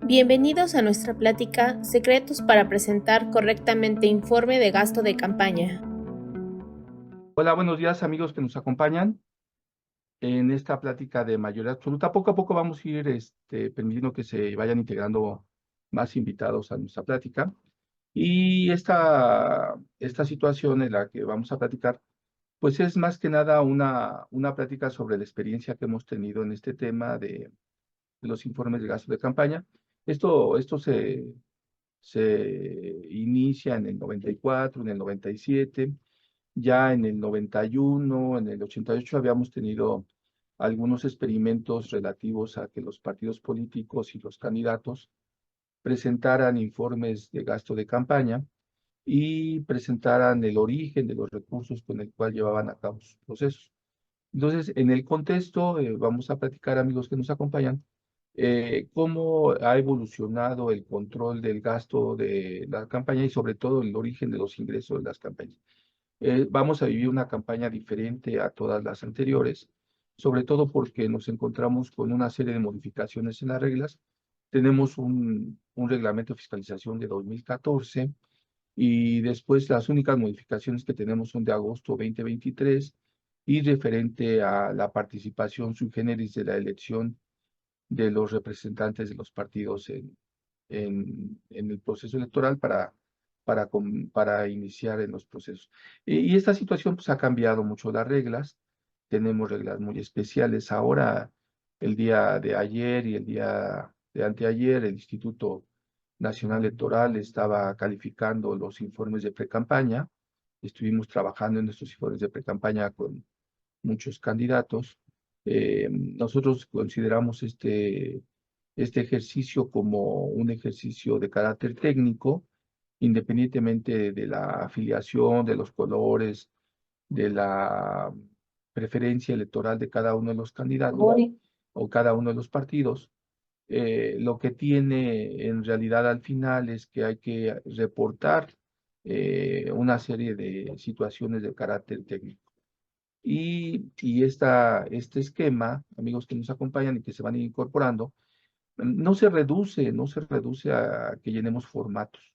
Bienvenidos a nuestra plática Secretos para presentar correctamente informe de gasto de campaña. Hola, buenos días amigos que nos acompañan en esta plática de mayoría absoluta. Poco a poco vamos a ir permitiendo que se vayan integrando más invitados a nuestra plática. Y esta situación en la que vamos a platicar, pues es más que nada una plática sobre la experiencia que hemos tenido en este tema de los informes de gasto de campaña. Esto se inicia en el 94, en el 97. Ya en el 91, en el 88 habíamos tenido algunos experimentos relativos a que los partidos políticos y los candidatos presentaran informes de gasto de campaña y presentaran el origen de los recursos con el cual llevaban a cabo sus procesos. Entonces, en el contexto, vamos a platicar, amigos que nos acompañan, cómo ha evolucionado el control del gasto de la campaña y sobre todo el origen de los ingresos de las campañas. Vamos a vivir una campaña diferente a todas las anteriores, sobre todo porque nos encontramos con una serie de modificaciones en las reglas. Tenemos un reglamento de fiscalización de 2014 y después las únicas modificaciones que tenemos son de agosto 2023 y referente a la participación sui generis de la elección de los representantes de los partidos en el proceso electoral para iniciar en los procesos. Y esta situación pues, ha cambiado mucho las reglas. Tenemos reglas muy especiales. Ahora, el día de ayer y el día de anteayer, el Instituto Nacional Electoral estaba calificando los informes de precampaña. Estuvimos trabajando en estos informes de precampaña con muchos candidatos. Nosotros consideramos este ejercicio como un ejercicio de carácter técnico, independientemente de la afiliación, de los colores, de la preferencia electoral de cada uno de los candidatos o cada uno de los partidos. Lo que tiene en realidad al final es que hay que reportar una serie de situaciones de carácter técnico. Este esquema, amigos que nos acompañan y que se van incorporando, no se reduce a que llenemos formatos,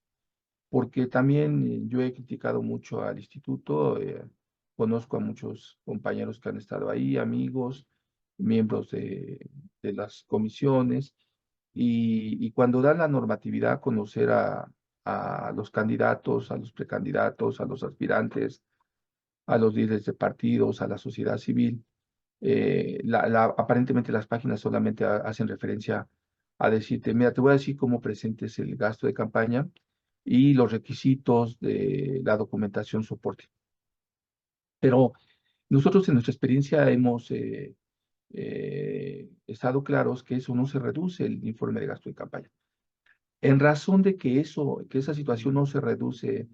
porque también yo he criticado mucho al instituto, conozco a muchos compañeros que han estado ahí, amigos, miembros de las comisiones, y cuando dan la normatividad a conocer a los candidatos, a los precandidatos, a los aspirantes, a los líderes de partidos, a la sociedad civil. Aparentemente las páginas solamente hacen referencia a decirte, mira, te voy a decir cómo presentes el gasto de campaña y los requisitos de la documentación soporte. Pero nosotros en nuestra experiencia hemos estado claros que eso no se reduce el informe de gasto de campaña. En razón de que esa situación no se reduce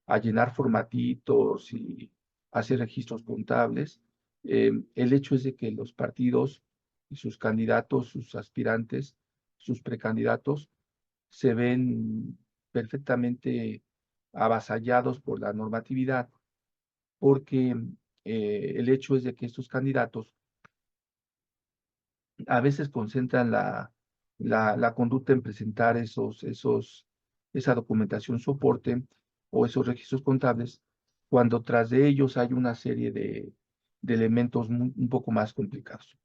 a llenar formatitos y hacer registros contables, el hecho es de que los partidos y sus candidatos, sus aspirantes, sus precandidatos, se ven perfectamente avasallados por la normatividad, porque el hecho es de que estos candidatos a veces concentran la conducta en presentar esa documentación soporte o esos registros contables, cuando tras de ellos hay una serie de elementos un poco más complicados.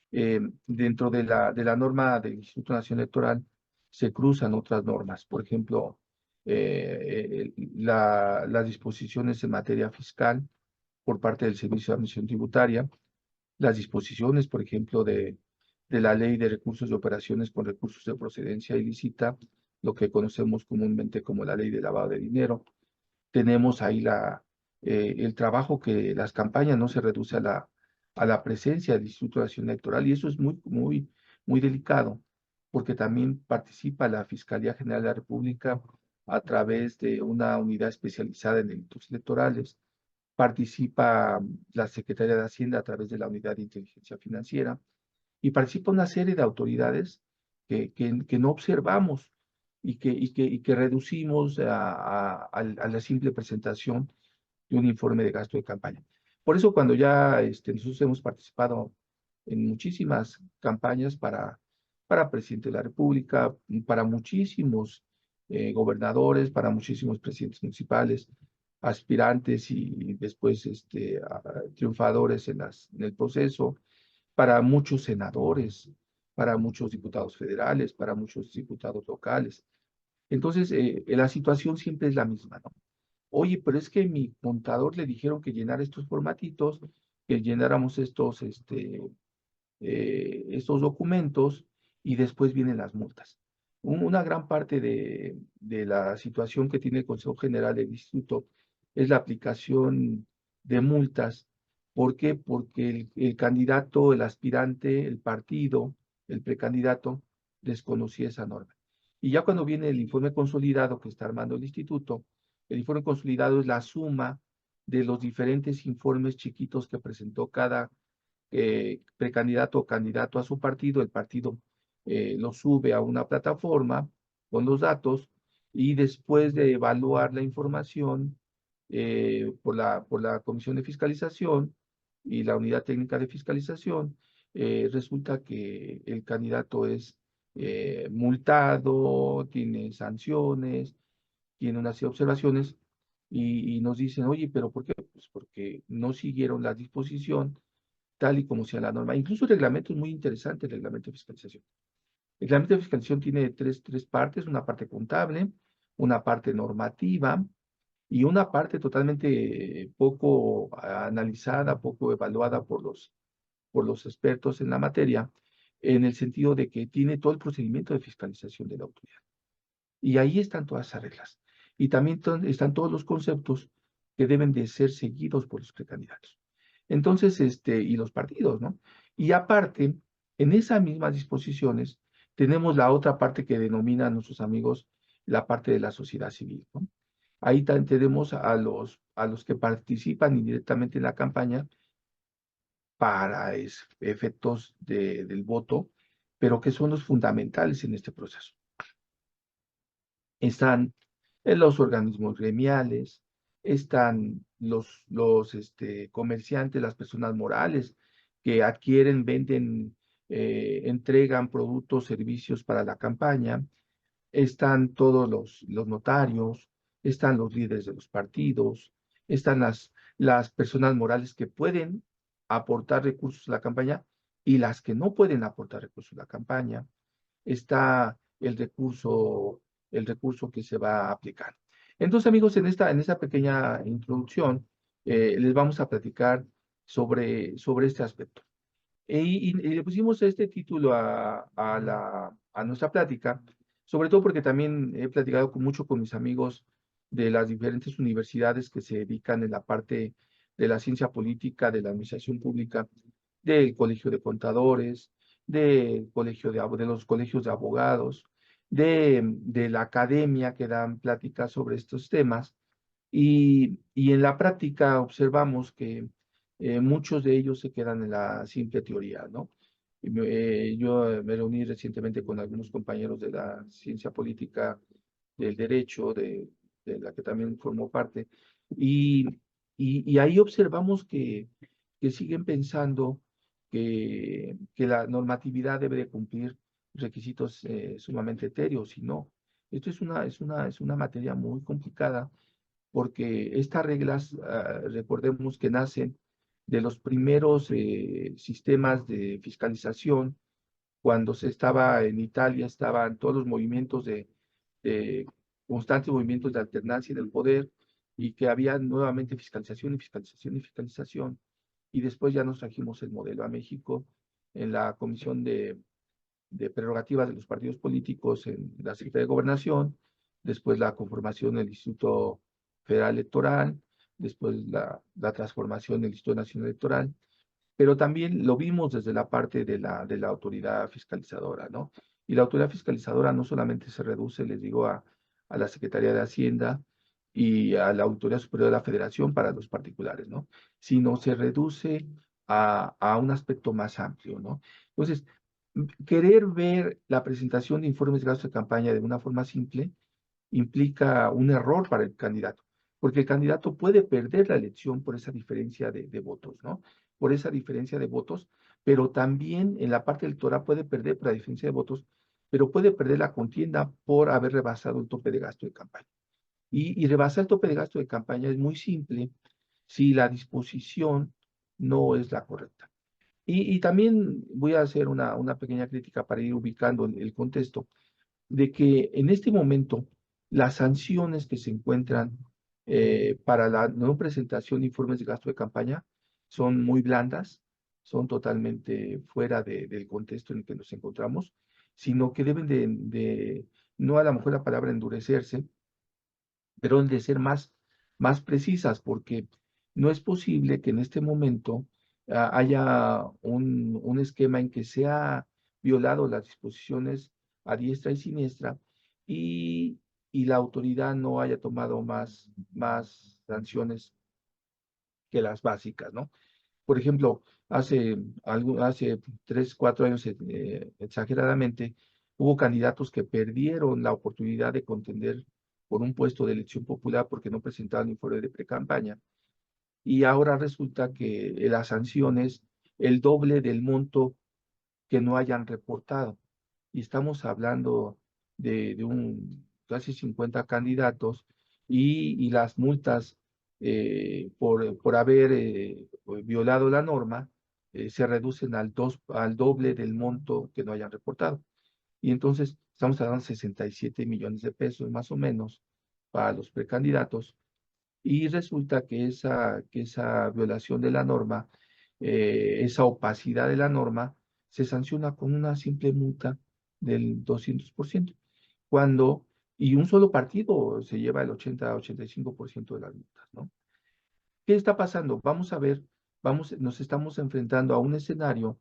Dentro de la norma del Instituto Nacional Electoral se cruzan otras normas, por ejemplo, las disposiciones en materia fiscal por parte del Servicio de Administración Tributaria, las disposiciones, por ejemplo, de la Ley de Recursos de Operaciones con Recursos de Procedencia Ilícita, lo que conocemos comúnmente como la Ley de Lavado de Dinero. Tenemos ahí el trabajo que las campañas no se reduce a la presencia del Instituto Nacional Electoral, y eso es muy, muy, muy delicado, porque también participa la Fiscalía General de la República a través de una unidad especializada en delitos electorales, participa la Secretaría de Hacienda a través de la Unidad de Inteligencia Financiera, y participa una serie de autoridades que no observamos y que reducimos a la simple presentación de un informe de gasto de campaña. Por eso cuando ya nosotros hemos participado en muchísimas campañas para para presidente de la República, para muchísimos gobernadores, para muchísimos presidentes municipales, aspirantes y después triunfadores en el proceso, para muchos senadores, para muchos diputados federales, para muchos diputados locales. Entonces, la situación siempre es la misma, ¿no? Oye, pero es que mi contador le dijeron que llenara estos formatitos, que llenáramos estos documentos y después vienen las multas. Una gran parte de la situación que tiene el Consejo General del Instituto es la aplicación de multas. ¿Por qué? Porque el candidato, el aspirante, el partido, el precandidato desconocía esa norma. Y ya cuando viene el informe consolidado que está armando el instituto, el informe consolidado es la suma de los diferentes informes chiquitos que presentó cada precandidato o candidato a su partido, el partido lo sube a una plataforma con los datos y después de evaluar la información por la Comisión de Fiscalización y la Unidad Técnica de Fiscalización, resulta que el candidato es multado, tiene sanciones, tiene una serie de observaciones y nos dicen, oye, pero ¿por qué? Pues porque no siguieron la disposición tal y como sea la norma. Incluso el reglamento es muy interesante, el reglamento de fiscalización. El reglamento de fiscalización tiene tres partes, una parte contable, una parte normativa y una parte totalmente poco analizada, poco evaluada por los expertos en la materia, en el sentido de que tiene todo el procedimiento de fiscalización de la autoridad. Y ahí están todas esas reglas. Y también están todos los conceptos que deben de ser seguidos por los precandidatos. Entonces, y los partidos, ¿no? Y aparte, en esas mismas disposiciones, tenemos la otra parte que denominan nuestros amigos la parte de la sociedad civil, ¿no? Ahí también tenemos a los que participan indirectamente en la campaña para efectos del voto, pero que son los fundamentales en este proceso. Están en los organismos gremiales, están los comerciantes, las personas morales que adquieren, venden, entregan productos, servicios para la campaña, están todos los notarios, están los líderes de los partidos, están las personas morales que pueden aportar recursos a la campaña y las que no pueden aportar recursos a la campaña, está el recurso que se va a aplicar. Entonces, amigos, en esta pequeña introducción, les vamos a platicar sobre este aspecto. Y le pusimos este título a nuestra plática, sobre todo porque también he platicado mucho con mis amigos de las diferentes universidades que se dedican en la parte de la ciencia política, de la administración pública, del Colegio de Contadores, de los colegios de abogados, de la academia que dan pláticas sobre estos temas. Y en la práctica observamos que muchos de ellos se quedan en la simple teoría, ¿no? Yo me reuní recientemente con algunos compañeros de la ciencia política, del derecho, de la que también formó parte, y, y ahí observamos que siguen pensando que la normatividad debe de cumplir requisitos sumamente etéreos, y no. Esto es una materia muy complicada porque estas reglas, recordemos que nacen de los primeros sistemas de fiscalización, cuando se estaba en Italia, estaban todos los movimientos de constantes movimientos de alternancia del poder y que había nuevamente fiscalización y fiscalización y fiscalización. Y después ya nos trajimos el modelo a México en la Comisión de Prerrogativas de los Partidos Políticos en la Secretaría de Gobernación, después la conformación del Instituto Federal Electoral, después la transformación del Instituto Nacional Electoral, pero también lo vimos desde la parte de la autoridad fiscalizadora, ¿no? Y la autoridad fiscalizadora no solamente se reduce, les digo, a la Secretaría de Hacienda y a la Autoridad Superior de la Federación para los particulares, ¿no? Sino se reduce a un aspecto más amplio, ¿no? Entonces, querer ver la presentación de informes de gastos de campaña de una forma simple implica un error para el candidato, porque el candidato puede perder la elección por esa diferencia de votos, ¿no? Por esa diferencia de votos, pero también en la parte electoral puede perder por la diferencia de votos, pero puede perder la contienda por haber rebasado el tope de gasto de campaña. Y rebasar el tope de gasto de campaña es muy simple si la disposición no es la correcta. Y también voy a hacer una pequeña crítica para ir ubicando el contexto de que en este momento las sanciones que se encuentran para la no presentación de informes de gasto de campaña son muy blandas, son totalmente fuera del contexto en el que nos encontramos, sino que deben no a lo mejor la palabra endurecerse, pero deben de ser más precisas, porque no es posible que en este momento haya un esquema en que se ha violado las disposiciones a diestra y siniestra y, y la autoridad no haya tomado más sanciones que las básicas, ¿no? Por ejemplo, hace 3, 4 años, exageradamente, hubo candidatos que perdieron la oportunidad de contender por un puesto de elección popular porque no presentaban informe de precampaña. Y ahora resulta que la sanción es el doble del monto que no hayan reportado. Y estamos hablando de casi 50 candidatos y las multas por haber violado la norma se reducen al doble del monto que no hayan reportado. Y entonces estamos hablando de 67 millones de pesos más o menos para los precandidatos. Y resulta que esa violación de la norma, esa opacidad de la norma, se sanciona con una simple multa del 200%, cuando, y un solo partido se lleva el 80-85% de las multas, ¿no? ¿Qué está pasando? Vamos a ver, nos estamos enfrentando a un escenario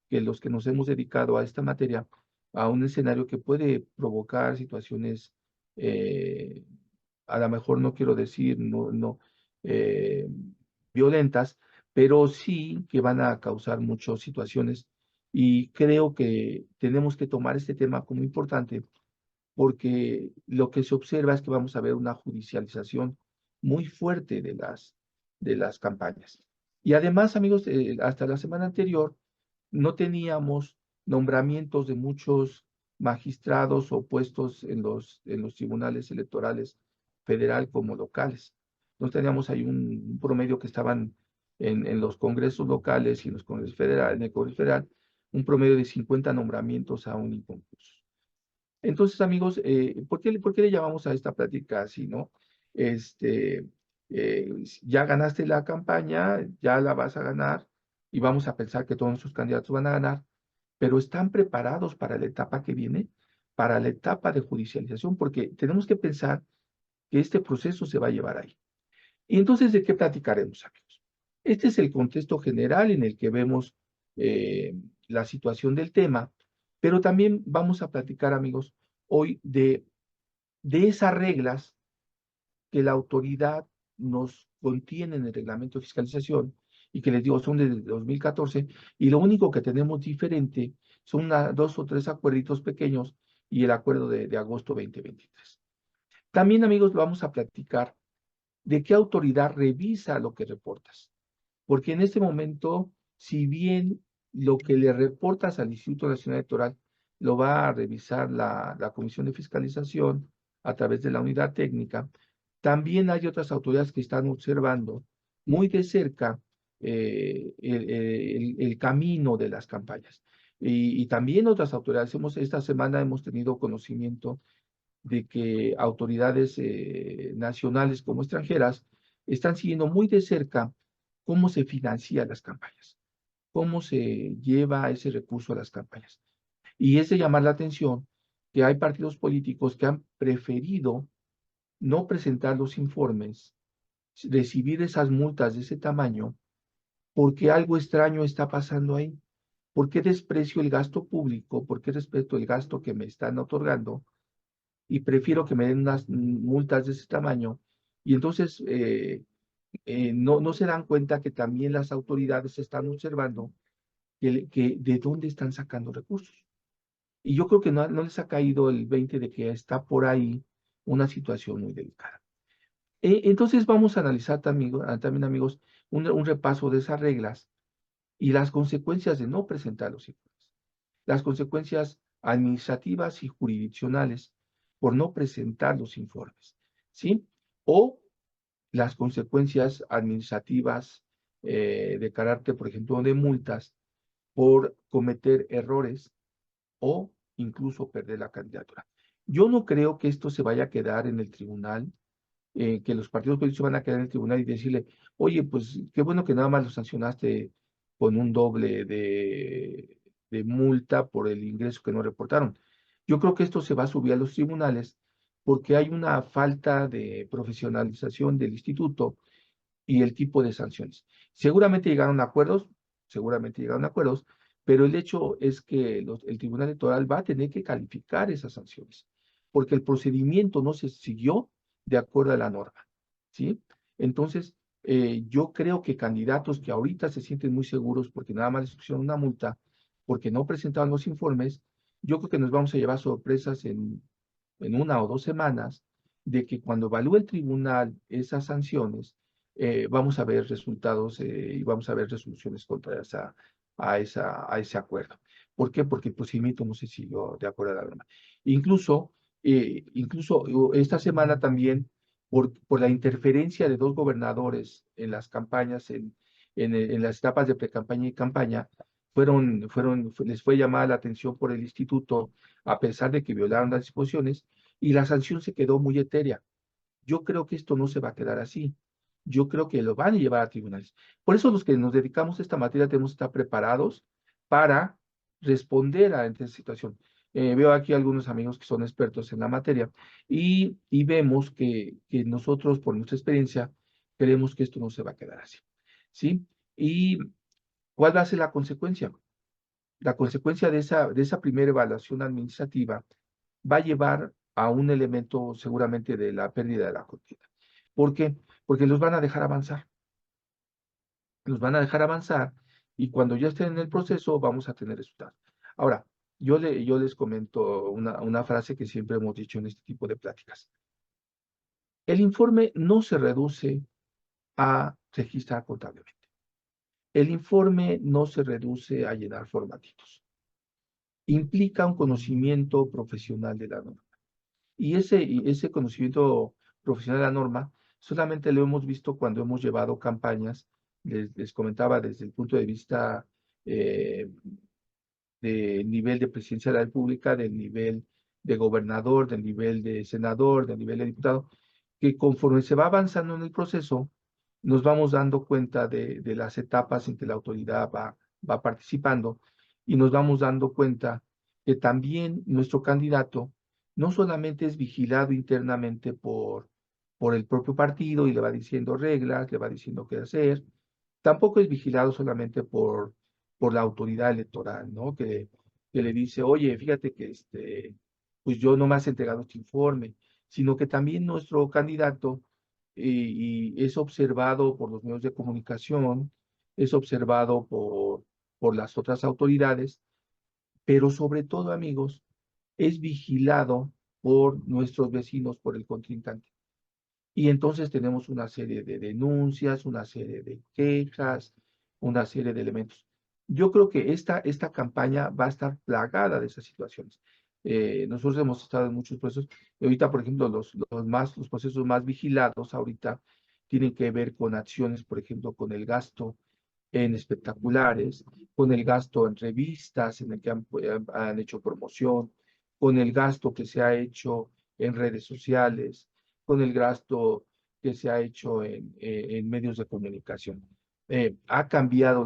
que los que nos hemos dedicado a esta materia, a un escenario que puede provocar situaciones, eh, a lo mejor no quiero decir eh, violentas, pero sí que van a causar muchas situaciones. Y creo que tenemos que tomar este tema como importante porque lo que se observa es que vamos a ver una judicialización muy fuerte de las campañas. Y además, amigos, hasta la semana anterior no teníamos nombramientos de muchos magistrados o puestos en los tribunales electorales federal como locales. No teníamos ahí un promedio que estaban en los congresos locales y en los congresos federales, en el Congreso Federal, un promedio de 50 nombramientos a un inconcurso. Entonces, amigos, por qué le llamamos a esta plática así, no? Este, ya ganaste la campaña, ya la vas a ganar y vamos a pensar que todos nuestros candidatos van a ganar, pero ¿están preparados para la etapa que viene? Para la etapa de judicialización, porque tenemos que pensar que este proceso se va a llevar ahí. Y entonces, ¿de qué platicaremos, amigos? Este es el contexto general en el que vemos la situación del tema, pero también vamos a platicar, amigos, hoy de esas reglas que la autoridad nos contiene en el reglamento de fiscalización y que les digo son desde 2014 y lo único que tenemos diferente son dos o tres acuerditos pequeños y el acuerdo de agosto 2023. También, amigos, vamos a platicar de qué autoridad revisa lo que reportas. Porque en este momento, si bien lo que le reportas al Instituto Nacional Electoral lo va a revisar la Comisión de Fiscalización a través de la unidad técnica, también hay otras autoridades que están observando muy de cerca el camino de las campañas. Y también otras autoridades, esta semana hemos tenido conocimiento de que autoridades nacionales como extranjeras están siguiendo muy de cerca cómo se financian las campañas, cómo se lleva ese recurso a las campañas. Y es de llamar la atención que hay partidos políticos que han preferido no presentar los informes, recibir esas multas de ese tamaño, porque algo extraño está pasando ahí. ¿Por qué desprecio el gasto público? ¿Por qué respeto el gasto que me están otorgando? Y prefiero que me den unas multas de ese tamaño. Y entonces no se dan cuenta que también las autoridades están observando que de dónde están sacando recursos. Y yo creo que no les ha caído el 20 de que está por ahí una situación muy delicada. Entonces vamos a analizar también, amigos, un repaso de esas reglas y las consecuencias de no presentar los informes, las consecuencias administrativas y jurisdiccionales por no presentar los informes, ¿sí? O las consecuencias administrativas de carácter, por ejemplo, de multas por cometer errores o incluso perder la candidatura. Yo no creo que esto se vaya a quedar en el tribunal, que los partidos políticos van a quedar en el tribunal y decirle, oye, pues qué bueno que nada más lo sancionaste con un doble de multa por el ingreso que no reportaron. Yo creo que esto se va a subir a los tribunales porque hay una falta de profesionalización del instituto y el tipo de sanciones. Seguramente llegaron a acuerdos, pero el hecho es que el Tribunal Electoral va a tener que calificar esas sanciones, porque el procedimiento no se siguió de acuerdo a la norma, ¿sí? Entonces, yo creo que candidatos que ahorita se sienten muy seguros porque nada más les pusieron una multa, porque no presentaron los informes, yo creo que nos vamos a llevar sorpresas en 1 o 2 semanas de que cuando evalúe el tribunal esas sanciones, vamos a ver resultados y vamos a ver resoluciones contrarias a ese acuerdo. ¿Por qué? Porque el procedimiento no se siguió de acuerdo a la norma. Incluso esta semana también, por la interferencia de 2 gobernadores en las campañas, en las etapas de precampaña y campaña, les fue llamada la atención por el instituto, a pesar de que violaron las disposiciones, y la sanción se quedó muy etérea. Yo creo que esto no se va a quedar así. Yo creo que lo van a llevar a tribunales. Por eso los que nos dedicamos a esta materia tenemos que estar preparados para responder a esta situación. Veo aquí algunos amigos que son expertos en la materia y vemos que nosotros, por nuestra experiencia, creemos que esto no se va a quedar así. ¿Sí? ¿Y cuál va a ser la consecuencia? La consecuencia de esa primera evaluación administrativa va a llevar a un elemento seguramente de la pérdida de la contienda. ¿Por qué? Porque los van a dejar avanzar, los van a dejar avanzar y cuando ya estén en el proceso vamos a tener resultados. Ahora, yo les comento una frase que siempre hemos dicho en este tipo de pláticas. El informe no se reduce a registrar contablemente. El informe no se reduce a llenar formatitos. Implica un conocimiento profesional de la norma. Y ese conocimiento profesional de la norma solamente lo hemos visto cuando hemos llevado campañas, les comentaba desde el punto de vista eh, del nivel de presidencia de la República, del nivel de gobernador, del nivel de senador, del nivel de diputado, que conforme se va avanzando en el proceso, nos vamos dando cuenta de las etapas en que la autoridad va participando y nos vamos dando cuenta que también nuestro candidato no solamente es vigilado internamente por el propio partido y le va diciendo reglas, le va diciendo qué hacer, tampoco es vigilado solamente por la autoridad electoral, ¿no? Que le dice, oye, fíjate que pues yo no me has entregado este informe, sino que también nuestro candidato y es observado por los medios de comunicación, es observado por las otras autoridades, pero sobre todo, amigos, es vigilado por nuestros vecinos, por el contrincante. Y entonces tenemos una serie de denuncias, una serie de quejas, una serie de elementos. Yo creo que esta campaña va a estar plagada de esas situaciones. Nosotros hemos estado en muchos procesos. Y ahorita, por ejemplo, los procesos más vigilados ahorita tienen que ver con acciones, por ejemplo, con el gasto en espectaculares, con el gasto en revistas en el que han hecho promoción, con el gasto que se ha hecho en redes sociales, con el gasto que se ha hecho en medios de comunicación. Han cambiado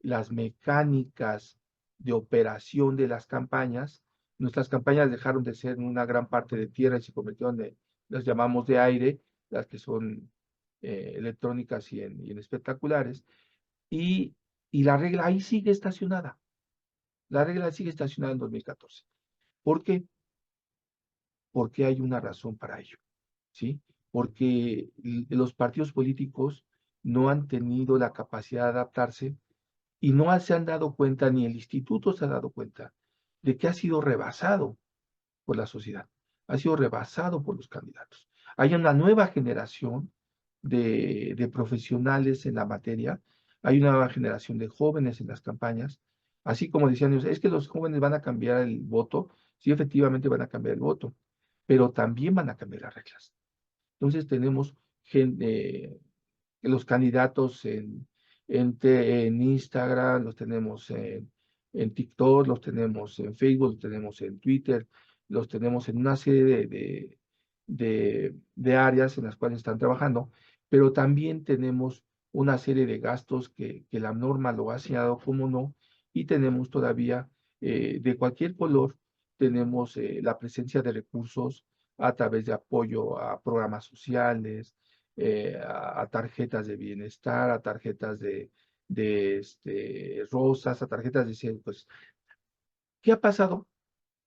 las mecánicas de operación de las campañas. Nuestras campañas dejaron de ser una gran parte de tierra y se convirtieron en, las llamamos de aire, las que son electrónicas y en espectaculares, y, y la regla ahí sigue estacionada. La regla sigue estacionada en 2014. ¿Por qué? Porque hay una razón para ello, ¿sí? Porque los partidos políticos no han tenido la capacidad de adaptarse y no se han dado cuenta, ni el instituto se ha dado cuenta, de que ha sido rebasado por la sociedad, ha sido rebasado por los candidatos. Hay una nueva generación de profesionales en la materia, Hay una nueva generación de jóvenes en las campañas, así como decían ellos, es que los jóvenes van a cambiar el voto, sí, efectivamente van a cambiar el voto, pero también van a cambiar las reglas. Entonces tenemos los candidatos en Instagram, los tenemos en TikTok, los tenemos en Facebook, los tenemos en Twitter, los tenemos en una serie de áreas en las cuales están trabajando, pero también tenemos una serie de gastos que la norma lo ha señalado como no, y tenemos todavía de cualquier color, tenemos la presencia de recursos a través de apoyo a programas sociales, a tarjetas de bienestar, a tarjetas de rosas, a tarjetas de... Pues, ¿qué ha pasado?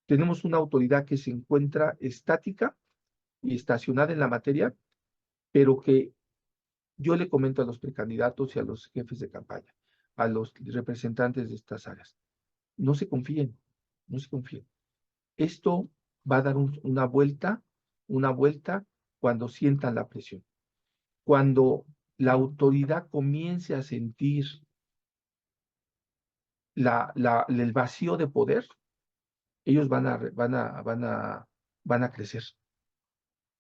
Tenemos una autoridad que se encuentra estática y estacionada en la materia, pero que yo le comento a los precandidatos y a los jefes de campaña, a los representantes de estas áreas, no se confíen, no se confíen. Esto va a dar una vuelta cuando sientan la presión. Cuando la autoridad comience a sentir el vacío de poder, ellos van a crecer.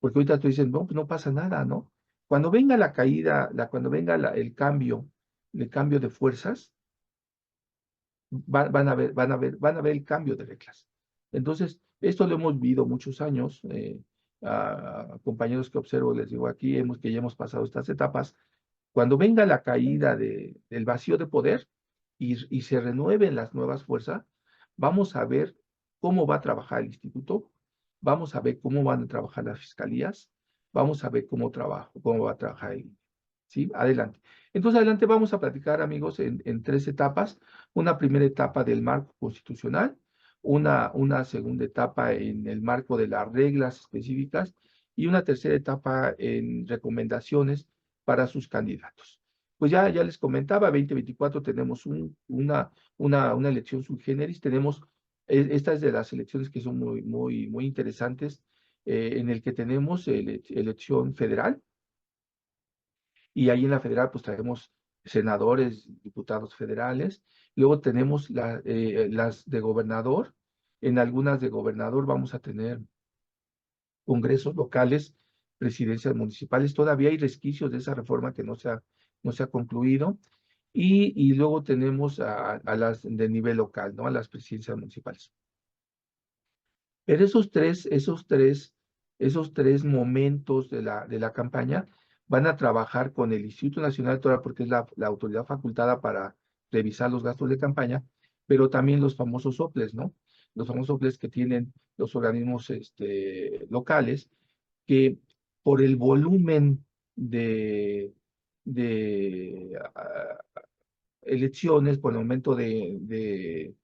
Porque ahorita tú dices, no, pues no pasa nada, ¿no? Cuando venga la caída, cuando venga el cambio de fuerzas, van a ver el cambio de reglas. Entonces, esto lo hemos vivido muchos años. A compañeros que observo, les digo aquí, que ya hemos pasado estas etapas. Cuando venga la caída del vacío de poder y se renueven las nuevas fuerzas, vamos a ver cómo va a trabajar el instituto, vamos a ver cómo van a trabajar las fiscalías, vamos a ver cómo va a trabajar el... ¿Sí? Adelante. Entonces, adelante vamos a platicar, amigos, en tres etapas. Una primera etapa del marco constitucional, una segunda etapa en el marco de las reglas específicas y una tercera etapa en recomendaciones para sus candidatos. Pues ya les comentaba, 2024 tenemos una elección sui generis, tenemos, esta es de las elecciones que son muy interesantes, en el que tenemos elección federal, y ahí en la federal pues traemos senadores, diputados federales, luego tenemos las de gobernador, en algunas de gobernador vamos a tener congresos locales, presidencias municipales, todavía hay resquicios de esa reforma que no se ha concluido, y luego tenemos a las de nivel local, ¿no? A las presidencias municipales. Pero esos tres momentos de la campaña van a trabajar con el Instituto Nacional Electoral porque es la autoridad facultada para revisar los gastos de campaña, pero también los famosos soples, ¿no? Los famosos soples que tienen los organismos locales, que por el volumen de elecciones, por el aumento de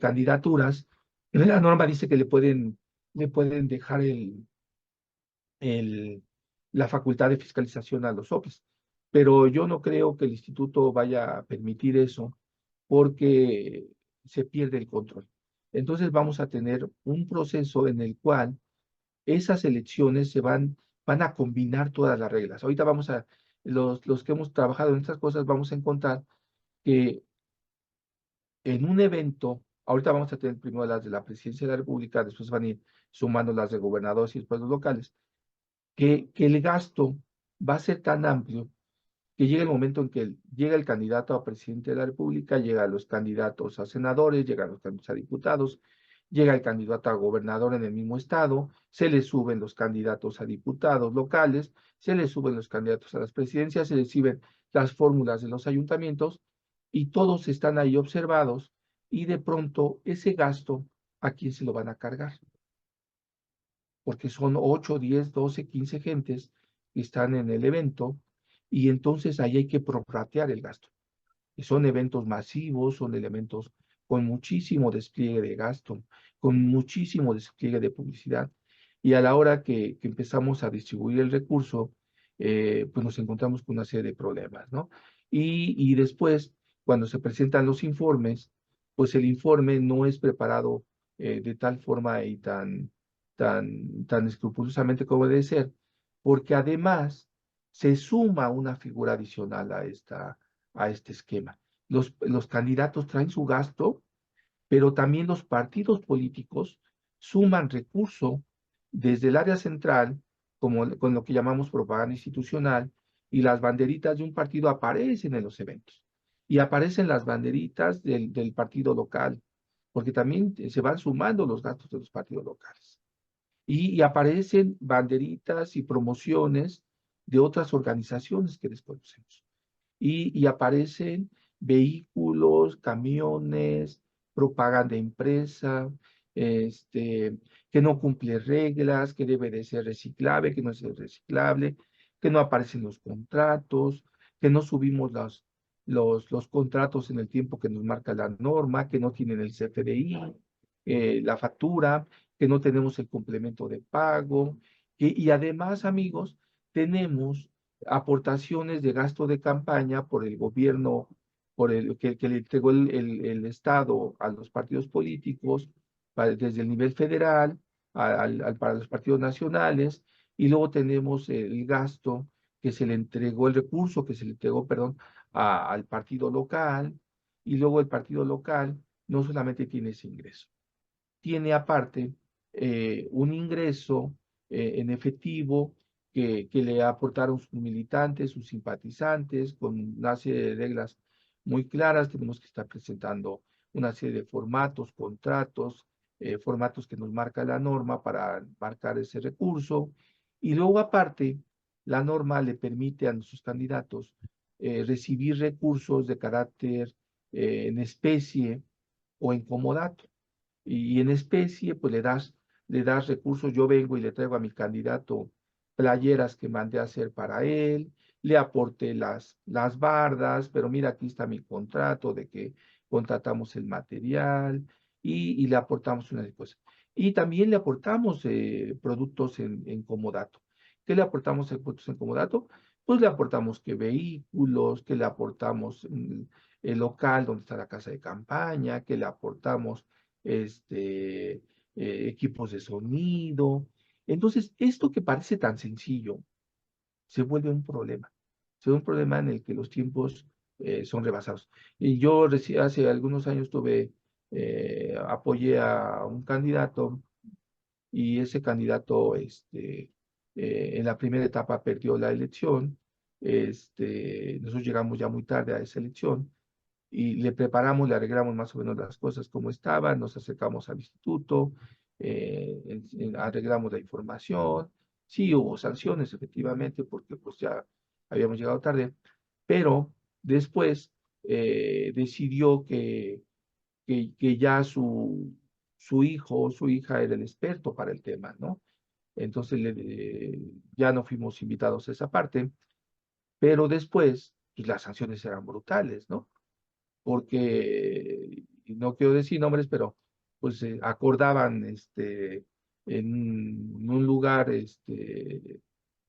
candidaturas, la norma dice que le pueden dejar el, la facultad de fiscalización a los soples. Pero yo no creo que el instituto vaya a permitir eso porque se pierde el control. Entonces vamos a tener un proceso en el cual esas elecciones van a combinar todas las reglas. Ahorita los que hemos trabajado en estas cosas, vamos a encontrar que en un evento, ahorita vamos a tener primero las de la Presidencia de la República, después van a ir sumando las de gobernadores y después los locales, que el gasto va a ser tan amplio que llega el momento en que llega el candidato a presidente de la República, llegan los candidatos a senadores, llegan los candidatos a diputados, llega el candidato a gobernador en el mismo estado, se le suben los candidatos a diputados locales, se le suben los candidatos a las presidencias, se le suben las fórmulas de los ayuntamientos y todos están ahí observados y de pronto ese gasto, ¿a quién se lo van a cargar? Porque son 8, 10, 12, 15 gentes que están en el evento y entonces ahí hay que prorratear el gasto. Y son eventos masivos, son elementos con muchísimo despliegue de gasto, con muchísimo despliegue de publicidad. Y a la hora que empezamos a distribuir el recurso, pues nos encontramos con una serie de problemas, ¿no? Y después, cuando se presentan los informes, pues el informe no es preparado de tal forma y tan escrupulosamente como debe ser, porque además se suma una figura adicional a este esquema. Los candidatos traen su gasto, pero también los partidos políticos suman recurso desde el área central, como con lo que llamamos propaganda institucional, y las banderitas de un partido aparecen en los eventos. Y aparecen las banderitas del partido local, porque también se van sumando los gastos de los partidos locales. Y aparecen banderitas y promociones de otras organizaciones que desconocemos. Y aparecen vehículos, camiones, propaganda impresa, que no cumple reglas, que debe de ser reciclable, que no es reciclable, que no aparecen los contratos, que no subimos los contratos en el tiempo que nos marca la norma, que no tienen el CFDI, la factura, que no tenemos el complemento de pago, y además, amigos, tenemos aportaciones de gasto de campaña por el gobierno, por el que le entregó el Estado a los partidos políticos, desde el nivel federal para los partidos nacionales, y luego tenemos el gasto que se le entregó, el recurso que se le entregó, perdón, al partido local, y luego el partido local no solamente tiene ese ingreso, tiene aparte un ingreso en efectivo que le aportaron sus militantes, sus simpatizantes, con una serie de reglas muy claras. Tenemos que estar presentando una serie de formatos, contratos, formatos que nos marca la norma para marcar ese recurso. Y luego aparte, la norma le permite a nuestros candidatos recibir recursos de carácter en especie o en comodato. Y en especie, pues le das recursos. Yo vengo y le traigo a mi candidato playeras que mandé a hacer para él, le aporté las bardas, pero mira, aquí está mi contrato de que contratamos el material y le aportamos una de cosas. Y también le aportamos productos en comodato. ¿Qué le aportamos en productos en comodato? Pues le aportamos que vehículos, que le aportamos el local donde está la casa de campaña, que le aportamos equipos de sonido. Entonces, esto que parece tan sencillo se vuelve un problema. Se vuelve un problema en el que los tiempos son rebasados. Y yo hace algunos años apoyé a un candidato y ese candidato en la primera etapa perdió la elección. Nosotros llegamos ya muy tarde a esa elección y le preparamos, le arreglamos más o menos las cosas como estaban, nos acercamos al instituto, arreglamos la información. Sí, hubo sanciones, efectivamente, porque pues ya habíamos llegado tarde, pero después decidió que ya su hijo o su hija era el experto para el tema, ¿no? Entonces ya no fuimos invitados a esa parte, pero después pues, las sanciones eran brutales, ¿no? Porque no quiero decir nombres, pero pues acordaban en un lugar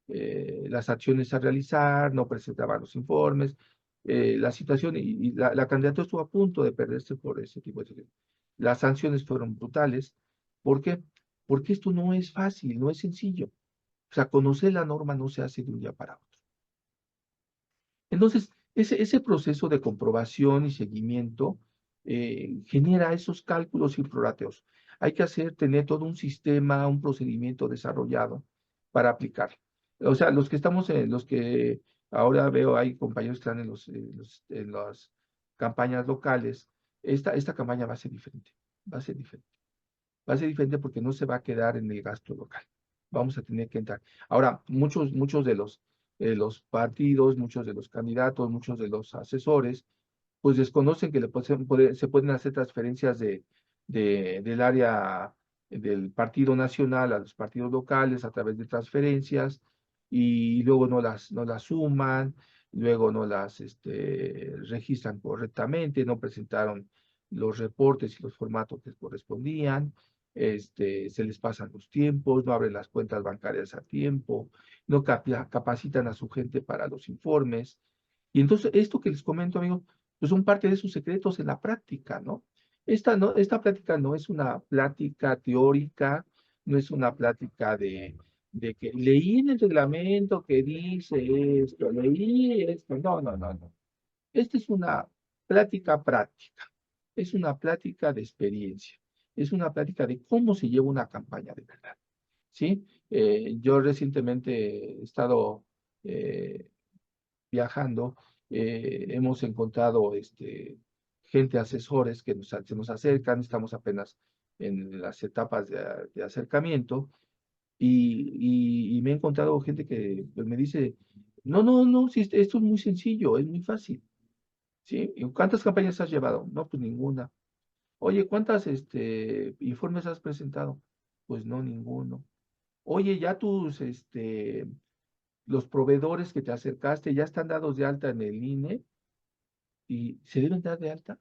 las acciones a realizar, no presentaban los informes, la situación y la candidatura estuvo a punto de perderse por ese tipo de situaciones. Las sanciones fueron brutales. ¿Por qué? Porque esto no es fácil, no es sencillo. O sea, conocer la norma no se hace de un día para otro. Entonces, ese proceso de comprobación y seguimiento genera esos cálculos y prorrateos. Hay que tener todo un sistema, un procedimiento desarrollado para aplicarlo. O sea, los que ahora veo, hay compañeros que están en las campañas locales, esta campaña va a ser diferente, va a ser diferente. Va a ser diferente porque no se va a quedar en el gasto local. Vamos a tener que entrar. Ahora, muchos de los partidos, muchos de los candidatos, muchos de los asesores, pues desconocen que se pueden hacer transferencias del área del partido nacional a los partidos locales a través de transferencias y luego no las suman, luego no las registran correctamente, no presentaron los reportes y los formatos que correspondían, se les pasan los tiempos, no abren las cuentas bancarias a tiempo, no capacitan a su gente para los informes. Y entonces, esto que les comento, amigo, pues son parte de sus secretos en la práctica, ¿no? Esta plática no es una plática teórica, no es una plática de que leí en el reglamento que dice esto, leí esto. No, no, no, no. Esta es una plática práctica, es una plática de experiencia, es una plática de cómo se lleva una campaña de verdad, ¿sí? Yo recientemente he estado eh, viajando, hemos encontrado gente, asesores que se nos acercan, estamos apenas en las etapas de acercamiento y me he encontrado gente que pues, me dice, no, no, no, sí, esto es muy sencillo, es muy fácil, ¿sí? ¿Y cuántas campañas has llevado? No, pues ninguna. Oye, ¿cuántas informes has presentado? Pues no, ninguno. Oye, ya los proveedores que te acercaste ya están dados de alta en el INE y se deben dar de alta.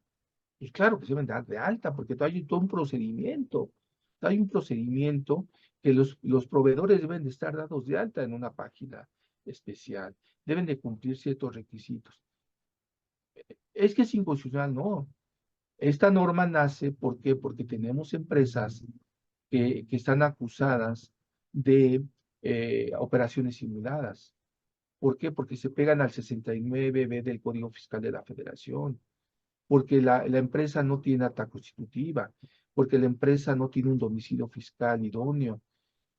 Pues claro que se deben dar de alta porque hay todo un procedimiento. Hay un procedimiento que los proveedores deben de estar dados de alta en una página especial. Deben de cumplir ciertos requisitos. Es que es inconstitucional, no. Esta norma nace, ¿por qué? Porque tenemos empresas que están acusadas de operaciones simuladas. ¿Por qué? Porque se pegan al 69B del Código Fiscal de la Federación, porque la empresa no tiene acta constitutiva, porque la empresa no tiene un domicilio fiscal idóneo,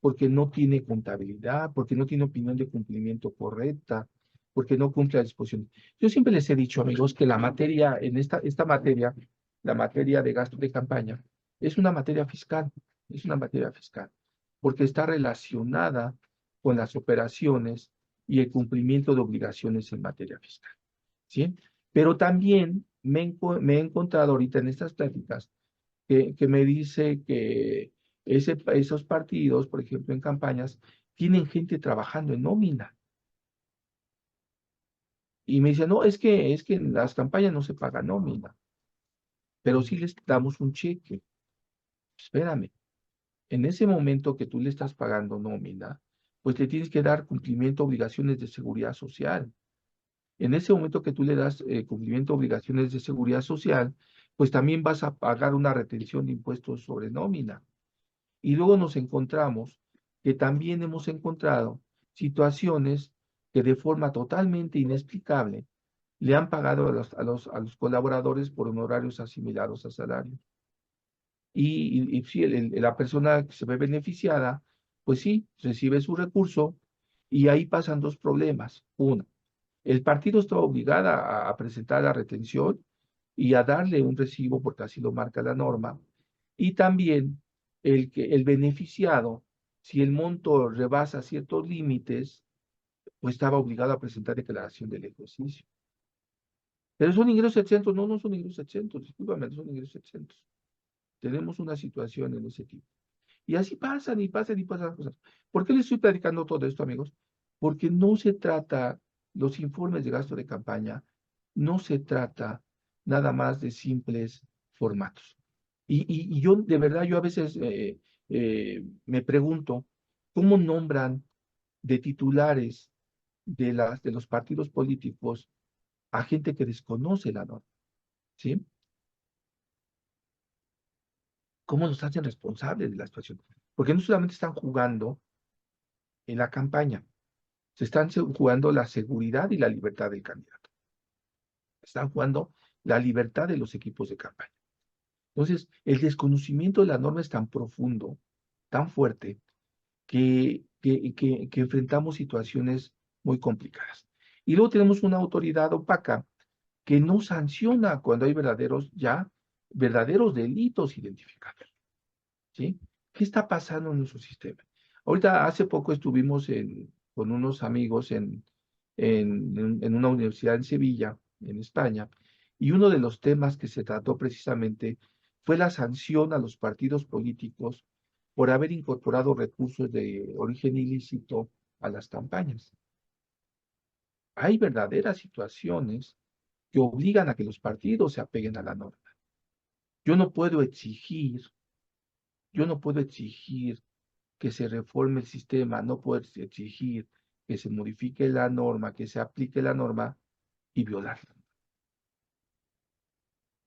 porque no tiene contabilidad, porque no tiene opinión de cumplimiento correcta, porque no cumple la disposición. Yo siempre les he dicho, amigos, que la materia, en esta materia, la materia de gasto de campaña, es una materia fiscal, es una materia fiscal, porque está relacionada con las operaciones y el cumplimiento de obligaciones en materia fiscal, ¿sí? Pero también me he encontrado ahorita en estas pláticas que me dice que esos partidos, por ejemplo, en campañas, tienen gente trabajando en nómina. Y me dice, no, es que en las campañas no se paga nómina, pero sí les damos un cheque. Espérame, en ese momento que tú le estás pagando nómina, pues le tienes que dar cumplimiento a obligaciones de seguridad social. En ese momento que tú le das cumplimiento a obligaciones de seguridad social, pues también vas a pagar una retención de impuestos sobre nómina. Y luego nos encontramos que también hemos encontrado situaciones que de forma totalmente inexplicable le han pagado a los colaboradores por honorarios asimilados a salarios. Y sí, la persona que se ve beneficiada, pues sí, recibe su recurso y ahí pasan dos problemas. Uno, el partido está obligado a presentar la retención y a darle un recibo porque así lo marca la norma. Y también el beneficiado, si el monto rebasa ciertos límites, pues estaba obligado a presentar declaración del ejercicio. Pero son ingresos exentos, no, no son ingresos exentos, discúlpame, no son ingresos exentos. Tenemos una situación en ese tipo. Y así pasan y pasan y pasan las cosas. ¿Por qué les estoy platicando todo esto, amigos? Porque no se trata, los informes de gasto de campaña, no se trata nada más de simples formatos. Y yo, de verdad, yo a veces me pregunto, ¿cómo nombran de titulares de los partidos políticos a gente que desconoce la norma? ¿Sí? ¿Cómo los hacen responsables de la situación? Porque no solamente están jugando en la campaña, se están jugando la seguridad y la libertad del candidato. Están jugando la libertad de los equipos de campaña. Entonces, el desconocimiento de la norma es tan profundo, tan fuerte, que enfrentamos situaciones muy complicadas. Y luego tenemos una autoridad opaca que no sanciona cuando hay verdaderos delitos identificados. ¿Sí? ¿Qué está pasando en nuestro sistema? Ahorita, hace poco estuvimos con unos amigos en una universidad en Sevilla, en España, y uno de los temas que se trató precisamente fue la sanción a los partidos políticos por haber incorporado recursos de origen ilícito a las campañas. Hay verdaderas situaciones que obligan a que los partidos se apeguen a la norma. Yo no puedo exigir, yo no puedo exigir que se reforme el sistema, no puedo exigir que se modifique la norma, que se aplique la norma y violarla.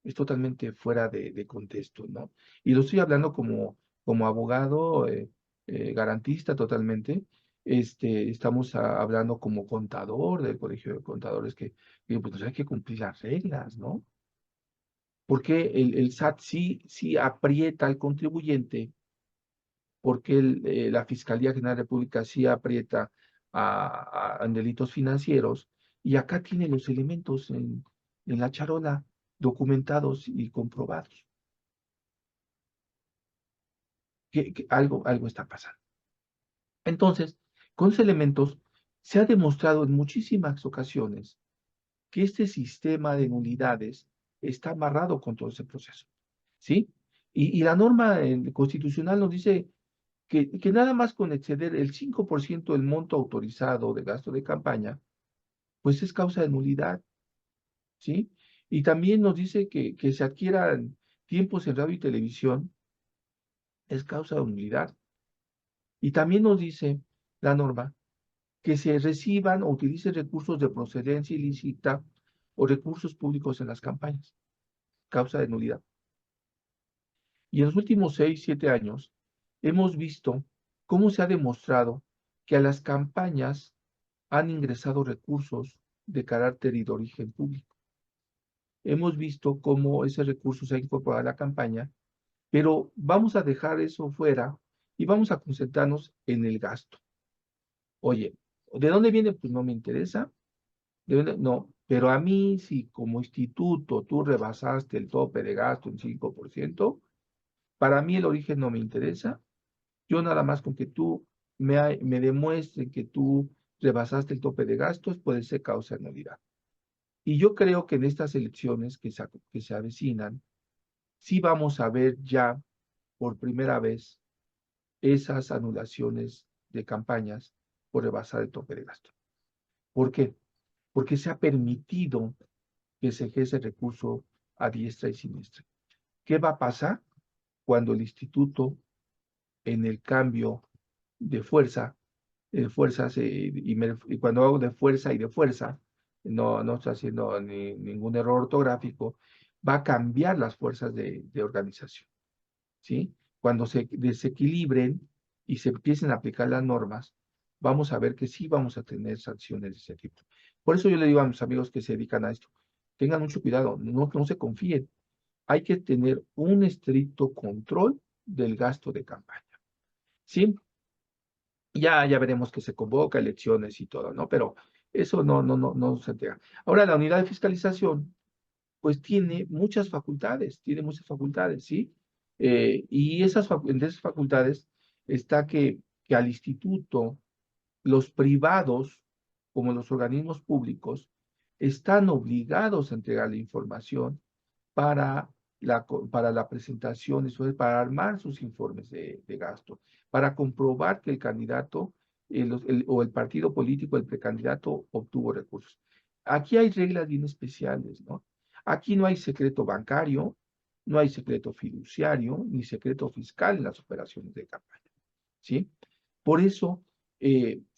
Es totalmente fuera de contexto, ¿no? Y lo estoy hablando como abogado garantista totalmente, Estamos hablando como contador del Colegio de Contadores que pues hay que cumplir las reglas, ¿no? Porque el SAT sí aprieta al contribuyente, porque la Fiscalía General de la República sí aprieta en delitos financieros, y acá tiene los elementos en la charola documentados y comprobados. Que algo está pasando. Entonces, con esos elementos, se ha demostrado en muchísimas ocasiones que este sistema de nulidades está amarrado con todo ese proceso, ¿sí? Y la norma constitucional nos dice que nada más con exceder el 5% del monto autorizado de gasto de campaña, pues es causa de nulidad, ¿sí? Y también nos dice que se adquieran tiempos en radio y televisión, es causa de nulidad. Y también nos dice la norma que se reciban o utilicen recursos de procedencia ilícita o recursos públicos en las campañas, causa de nulidad. Y en los últimos 6, 7 años hemos visto cómo se ha demostrado que a las campañas han ingresado recursos de carácter y de origen público. Hemos visto cómo ese recurso se ha incorporado a la campaña, pero vamos a dejar eso fuera y vamos a concentrarnos en el gasto. Oye, ¿de dónde viene? Pues no me interesa. No, pero a mí, si como instituto tú rebasaste el tope de gasto en 5%, para mí el origen no me interesa. Yo nada más con que tú me demuestres que tú rebasaste el tope de gastos, puede ser causa de nulidad. Y yo creo que en estas elecciones que se avecinan, sí vamos a ver ya por primera vez esas anulaciones de campañas por rebasar el tope de gasto. ¿Por qué? Porque se ha permitido que se ejerce el recurso a diestra y siniestra. ¿Qué va a pasar cuando el instituto, en el cambio de fuerzas, y cuando hago de fuerza y de fuerza, no estoy haciendo ningún error ortográfico, va a cambiar las fuerzas de organización, ¿sí? Cuando se desequilibren y se empiecen a aplicar las normas, vamos a ver que sí vamos a tener sanciones de ese tipo. Por eso yo le digo a mis amigos que se dedican a esto, tengan mucho cuidado, no se confíen. Hay que tener un estricto control del gasto de campaña, ¿sí? Ya veremos que se convoca elecciones y todo, ¿no? Pero eso no se entrega. Ahora, la unidad de fiscalización, pues tiene muchas facultades, ¿sí? Y entre esas facultades está que al instituto, los privados, como los organismos públicos, están obligados a entregar la información para para la presentación, para armar sus informes de gasto, para comprobar que el candidato o el partido político, el precandidato, obtuvo recursos. Aquí hay reglas bien especiales, ¿no? Aquí no hay secreto bancario, no hay secreto fiduciario, ni secreto fiscal en las operaciones de campaña, ¿sí? Por eso,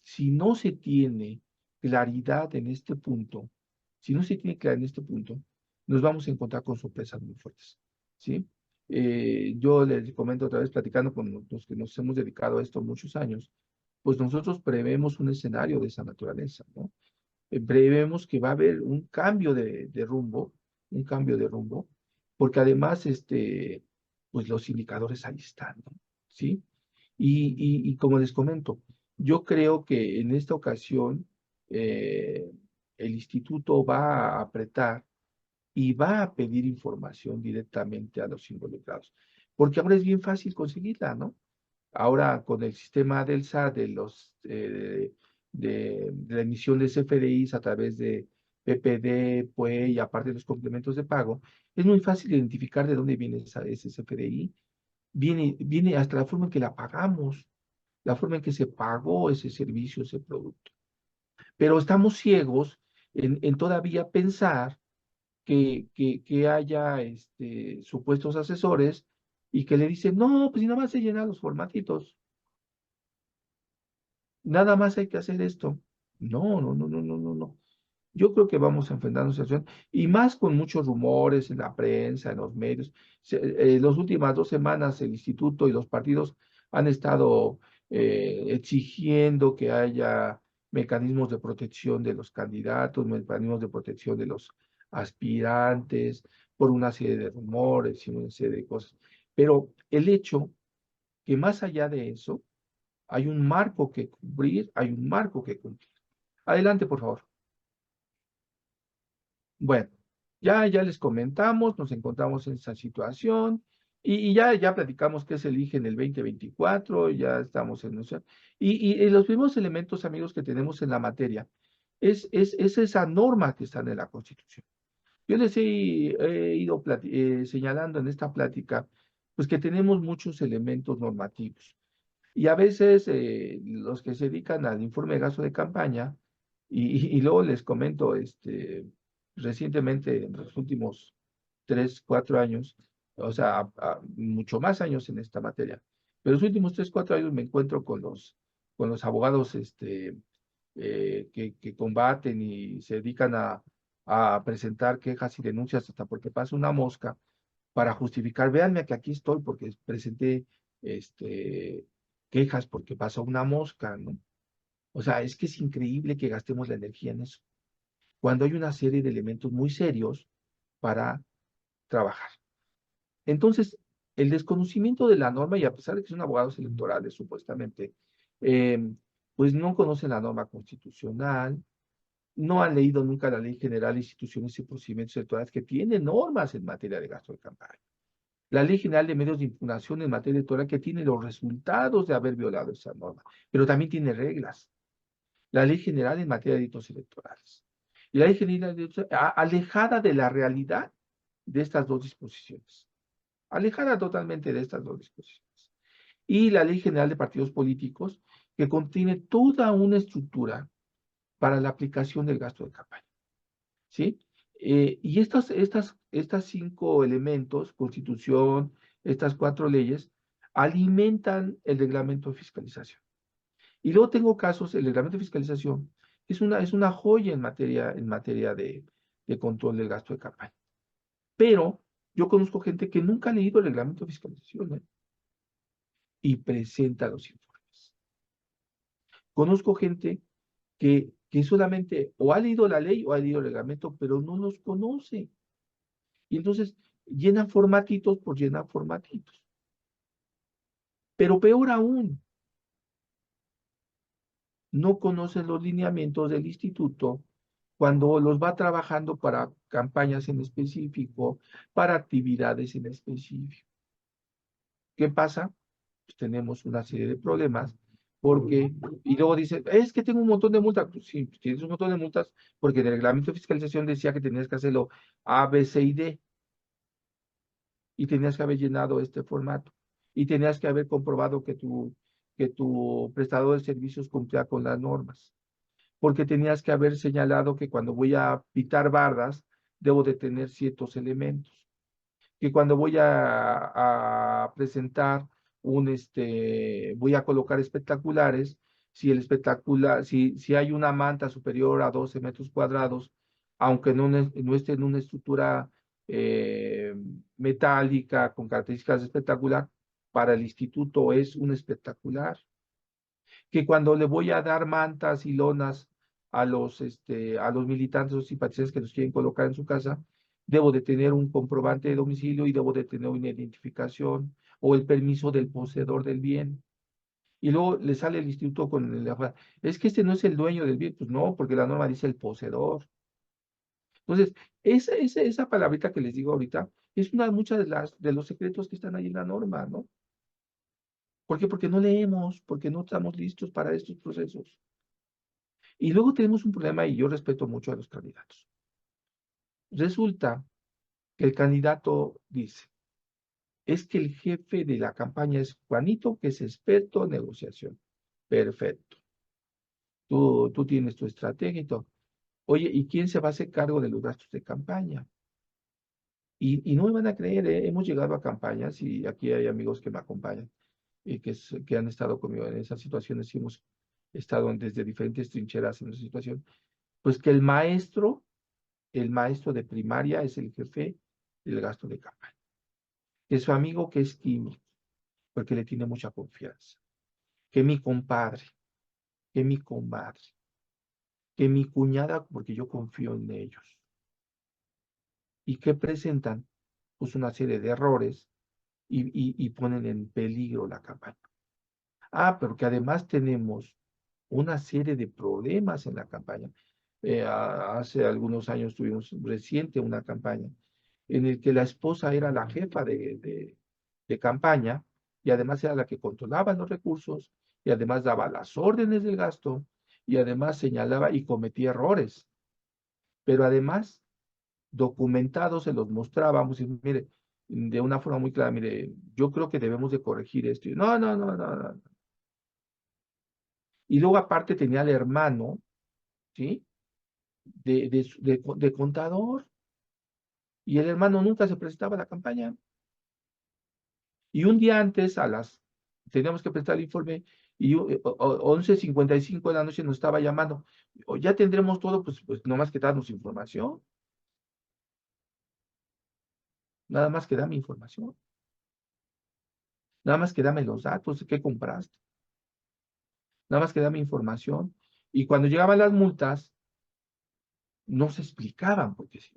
si no se tiene claridad en este punto, si no se tiene claridad en este punto, nos vamos a encontrar con sorpresas muy fuertes, ¿sí? Yo les comento otra vez, platicando con los que nos hemos dedicado a esto muchos años, pues nosotros prevemos un escenario de esa naturaleza, ¿no? Prevemos que va a haber un cambio de rumbo, porque además, pues los indicadores ahí están, ¿no? ¿Sí? Y como les comento, yo creo que en esta ocasión el instituto va a apretar y va a pedir información directamente a los involucrados, porque ahora es bien fácil conseguirla, ¿no? Ahora con el sistema del SAT, de la emisión de CFDIs a través de PPD, PUE y aparte de los complementos de pago, es muy fácil identificar de dónde viene ese CFDI. Viene hasta la forma en que la pagamos, la forma en que se pagó ese servicio, ese producto. Pero estamos ciegos en todavía pensar que haya supuestos asesores y que le dicen, no, pues si nada más se llenan los formatitos, nada más hay que hacer esto. No. Yo creo que vamos a enfrentar una situación, y más con muchos rumores en la prensa, en los medios. Las últimas 2 semanas el instituto y los partidos han estado exigiendo que haya mecanismos de protección de los candidatos, mecanismos de protección de los aspirantes, por una serie de rumores y una serie de cosas. Pero el hecho que más allá de eso, hay un marco que cubrir, hay un marco que cumplir. Adelante, por favor. Bueno, ya les comentamos, nos encontramos en esa situación y ya platicamos qué se elige en el 2024, ya estamos en eso. Y los primeros elementos, amigos, que tenemos en la materia es esa norma que está en la Constitución. Yo les he ido señalando en esta plática, pues que tenemos muchos elementos normativos. Y a veces los que se dedican al informe de gasto de campaña, y luego les comento, recientemente, en los últimos 3, 4 años, o sea, mucho más años en esta materia, pero los últimos 3, 4 años me encuentro con los abogados que combaten y se dedican a presentar quejas y denuncias hasta porque pasa una mosca para justificar, véanme que aquí estoy porque presenté este, quejas porque pasó una mosca, ¿no? O sea, es que es increíble que gastemos la energía en eso, cuando hay una serie de elementos muy serios para trabajar. Entonces, el desconocimiento de la norma, y a pesar de que son abogados electorales, supuestamente, eh, pues no conocen la norma constitucional, no han leído nunca la Ley General de Instituciones y Procedimientos Electorales que tiene normas en materia de gasto de campaña. La Ley General de Medios de Impugnación en materia electoral que tiene los resultados de haber violado esa norma, pero también tiene reglas. La Ley General en materia de delitos electorales. Y la Ley General alejada de la realidad de estas dos disposiciones. Alejada totalmente de estas dos disposiciones. Y la Ley General de Partidos Políticos que contiene toda una estructura para la aplicación del gasto de campaña. ¿Sí? Y estas 5 elementos, Constitución, estas 4 leyes, alimentan el reglamento de fiscalización. Y luego tengo casos, el reglamento de fiscalización es una joya en materia de control del gasto de campaña. Pero yo conozco gente que nunca ha leído el reglamento de fiscalización, ¿eh? Y presenta los informes. Conozco gente que solamente o ha leído la ley o ha leído el reglamento, pero no los conoce. Y entonces llenan formatitos por llenar formatitos. Pero peor aún, no conocen los lineamientos del instituto cuando los va trabajando para campañas en específico, para actividades en específico. ¿Qué pasa? Pues tenemos una serie de problemas porque, y luego dice, es que tengo un montón de multas. Pues sí, tienes un montón de multas porque en el reglamento de fiscalización decía que tenías que hacerlo A, B, C y D. Y tenías que haber llenado este formato. Y tenías que haber comprobado que tu prestador de servicios cumplía con las normas. Porque tenías que haber señalado que cuando voy a pitar bardas, debo de tener ciertos elementos. Que cuando voy a presentar voy a colocar espectaculares, si el espectacular, si hay una manta superior a 12 metros cuadrados, aunque no esté en una estructura eh, metálica con características de espectacular, para el instituto es un espectacular. Que cuando le voy a dar mantas y lonas a los militantes o simpatizantes que los quieren colocar en su casa, debo de tener un comprobante de domicilio y debo de tener una identificación o el permiso del poseedor del bien. Y luego le sale el instituto con es que este no es el dueño del bien, pues no, porque la norma dice el poseedor. Entonces, esa palabrita que les digo ahorita es muchas de los secretos que están ahí en la norma, ¿no? ¿Por qué? Porque no leemos, porque no estamos listos para estos procesos. Y luego tenemos un problema y yo respeto mucho a los candidatos. Resulta que el candidato dice, es que el jefe de la campaña es Juanito, que es experto en negociación. Perfecto. Tú tienes tu estrategia y todo. Oye, ¿y quién se va a hacer cargo de los gastos de campaña? Y no me van a creer, ¿eh? Hemos llegado a campañas y aquí hay amigos que me acompañan y que han estado conmigo en esas situaciones y hemos estado desde diferentes trincheras en esa situación. Pues que el maestro de primaria es el jefe del gasto de campaña. Es su amigo que es químico, porque le tiene mucha confianza. que mi compadre, que mi comadre, que mi cuñada, porque yo confío en ellos. ¿Y qué presentan? Pues una serie de errores y ponen en peligro la campaña. Ah, pero que además tenemos una serie de problemas en la campaña. Hace algunos años tuvimos reciente una campaña en el que la esposa era la jefa de campaña y además era la que controlaba los recursos y además daba las órdenes del gasto y además señalaba y cometía errores. Pero además, documentados se los mostrábamos y mire, de una forma muy clara, mire, yo creo que debemos de corregir esto. Y no, no, no, no, no. Y luego aparte tenía al hermano, ¿sí? De contador. Y el hermano nunca se presentaba a la campaña. Y un día antes, teníamos que presentar el informe, y 11:55 de la noche nos estaba llamando. Ya tendremos todo, pues no más que darnos información. Nada más que dame información. Nada más que dame los datos de qué compraste. Nada más que dame información. Y cuando llegaban las multas, no se explicaban por qué sí.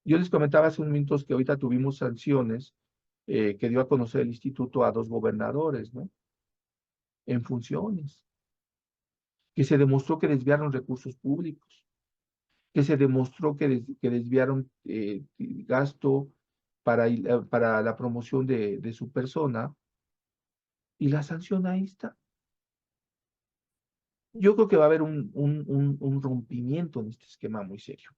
Yo les comentaba hace unos minutos que ahorita tuvimos sanciones que dio a conocer el instituto a 2 gobernadores, ¿no? En funciones, que se demostró que desviaron recursos públicos, que se demostró que desviaron gasto para la promoción de su persona, y la sanción ahí está. Yo creo que va a haber un rompimiento en este esquema muy serio.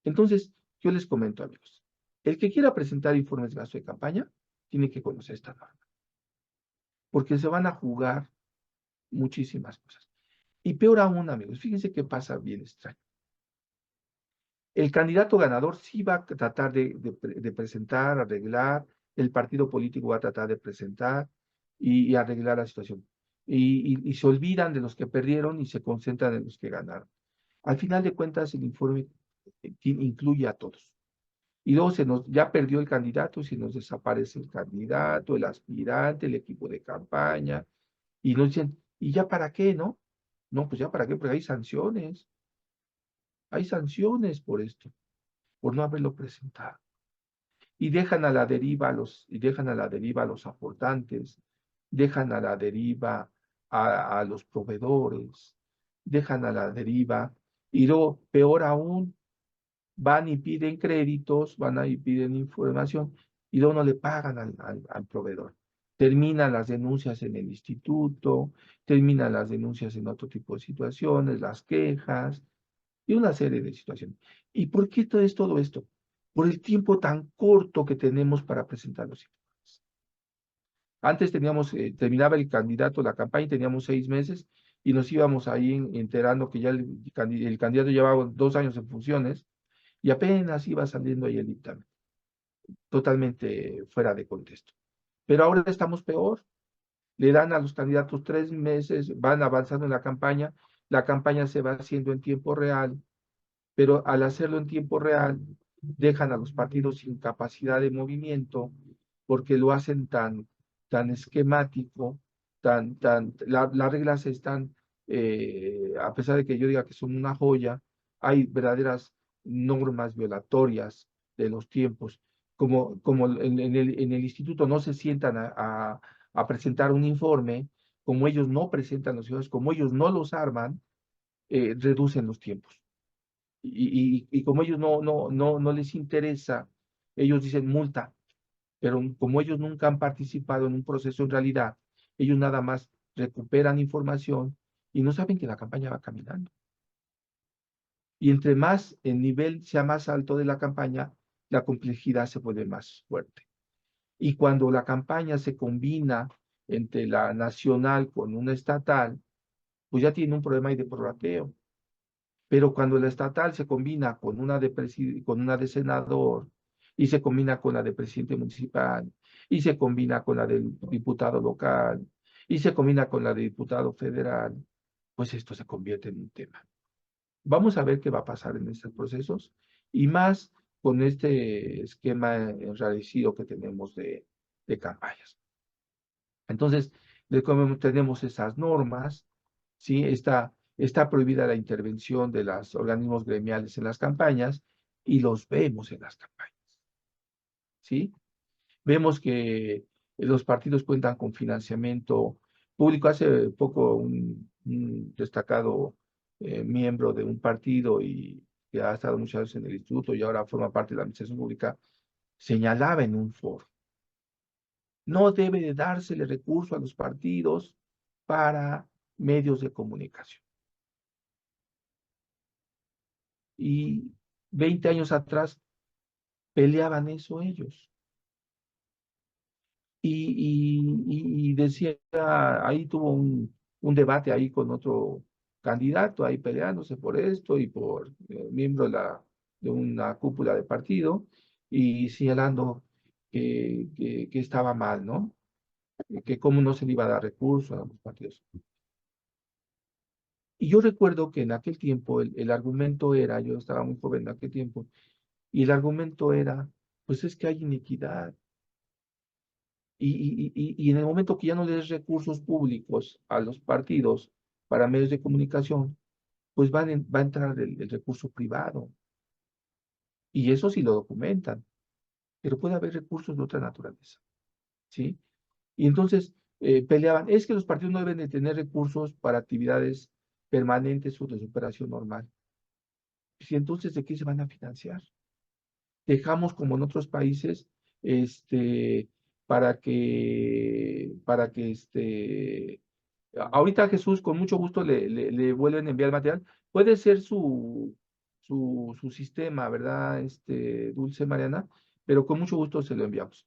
Entonces, yo les comento, amigos, el que quiera presentar informes de gasto de campaña, tiene que conocer esta norma, porque se van a jugar muchísimas cosas. Y peor aún, amigos, fíjense qué pasa bien extraño. El candidato ganador sí va a tratar de presentar, arreglar, el partido político va a tratar de presentar y arreglar la situación. Y se olvidan de los que perdieron y se concentran en los que ganaron. Al final de cuentas, el informe incluye a todos. Y luego ya perdió el candidato, se nos desaparece el candidato, el aspirante, el equipo de campaña, y nos dicen, ¿y ya para qué, no? No, pues ya para qué, porque hay sanciones por esto, por no haberlo presentado. Y dejan a la deriva a los aportantes, dejan a la deriva a los proveedores, dejan a la deriva, y luego, peor aún, van y piden créditos, van y piden información, y luego no le pagan al proveedor. Terminan las denuncias en el instituto, terminan las denuncias en otro tipo de situaciones, las quejas, y una serie de situaciones. ¿Y por qué es todo esto? Por el tiempo tan corto que tenemos para presentar los informes. Antes terminaba el candidato la campaña y teníamos 6 meses y nos íbamos ahí enterando que ya el candidato llevaba 2 años en funciones y apenas iba saliendo ahí el dictamen, totalmente fuera de contexto. Pero ahora estamos peor. Le dan a los candidatos 3 meses, van avanzando en la campaña se va haciendo en tiempo real, pero al hacerlo en tiempo real, dejan a los partidos sin capacidad de movimiento porque lo hacen tan esquemático, las reglas están, a pesar de que yo diga que son una joya, hay verdaderas normas violatorias de los tiempos, como en el instituto no se sientan a presentar un informe, como ellos no presentan los informes, como ellos no los arman, reducen los tiempos. Y como ellos no les interesa, ellos dicen multa, pero como ellos nunca han participado en un proceso en realidad, ellos nada más recuperan información y no saben que la campaña va caminando. Y entre más el nivel sea más alto de la campaña, la complejidad se vuelve más fuerte. Y cuando la campaña se combina entre la nacional con una estatal, pues ya tiene un problema ahí de prorrateo. Pero cuando la estatal se combina con una de senador, y se combina con la de presidente municipal, y se combina con la del diputado local, y se combina con la de diputado federal, pues esto se convierte en un tema. Vamos a ver qué va a pasar en estos procesos, y más con este esquema enrarecido que tenemos de campañas. Entonces, tenemos esas normas, ¿sí? Está prohibida la intervención de los organismos gremiales en las campañas y los vemos en las campañas, ¿sí? Vemos que los partidos cuentan con financiamiento público. Hace poco un destacado miembro de un partido y que ha estado muchas veces en el instituto y ahora forma parte de la administración pública, señalaba en un foro, no debe de dársele recurso a los partidos para medios de comunicación. Y 20 años atrás peleaban eso ellos. Y decía, ahí tuvo un debate ahí con otro candidato, ahí peleándose por esto y por miembro de una cúpula de partido y señalando que estaba mal, ¿no? Que cómo no se le iba a dar recursos a los partidos. Y yo recuerdo que en aquel tiempo el argumento era, yo estaba muy joven en aquel tiempo, y el argumento era, pues es que hay inequidad. Y en el momento que ya no le des recursos públicos a los partidos para medios de comunicación, pues va a entrar el recurso privado. Y eso sí lo documentan, pero puede haber recursos de otra naturaleza, ¿sí? Y entonces peleaban, es que los partidos no deben de tener recursos para actividades permanentes o de superación normal. Y entonces, ¿de qué se van a financiar? Dejamos como en otros países, este, ahorita a Jesús con mucho gusto le vuelven a enviar el material. Puede ser su sistema, ¿verdad? Dulce Mariana, pero con mucho gusto se lo enviamos,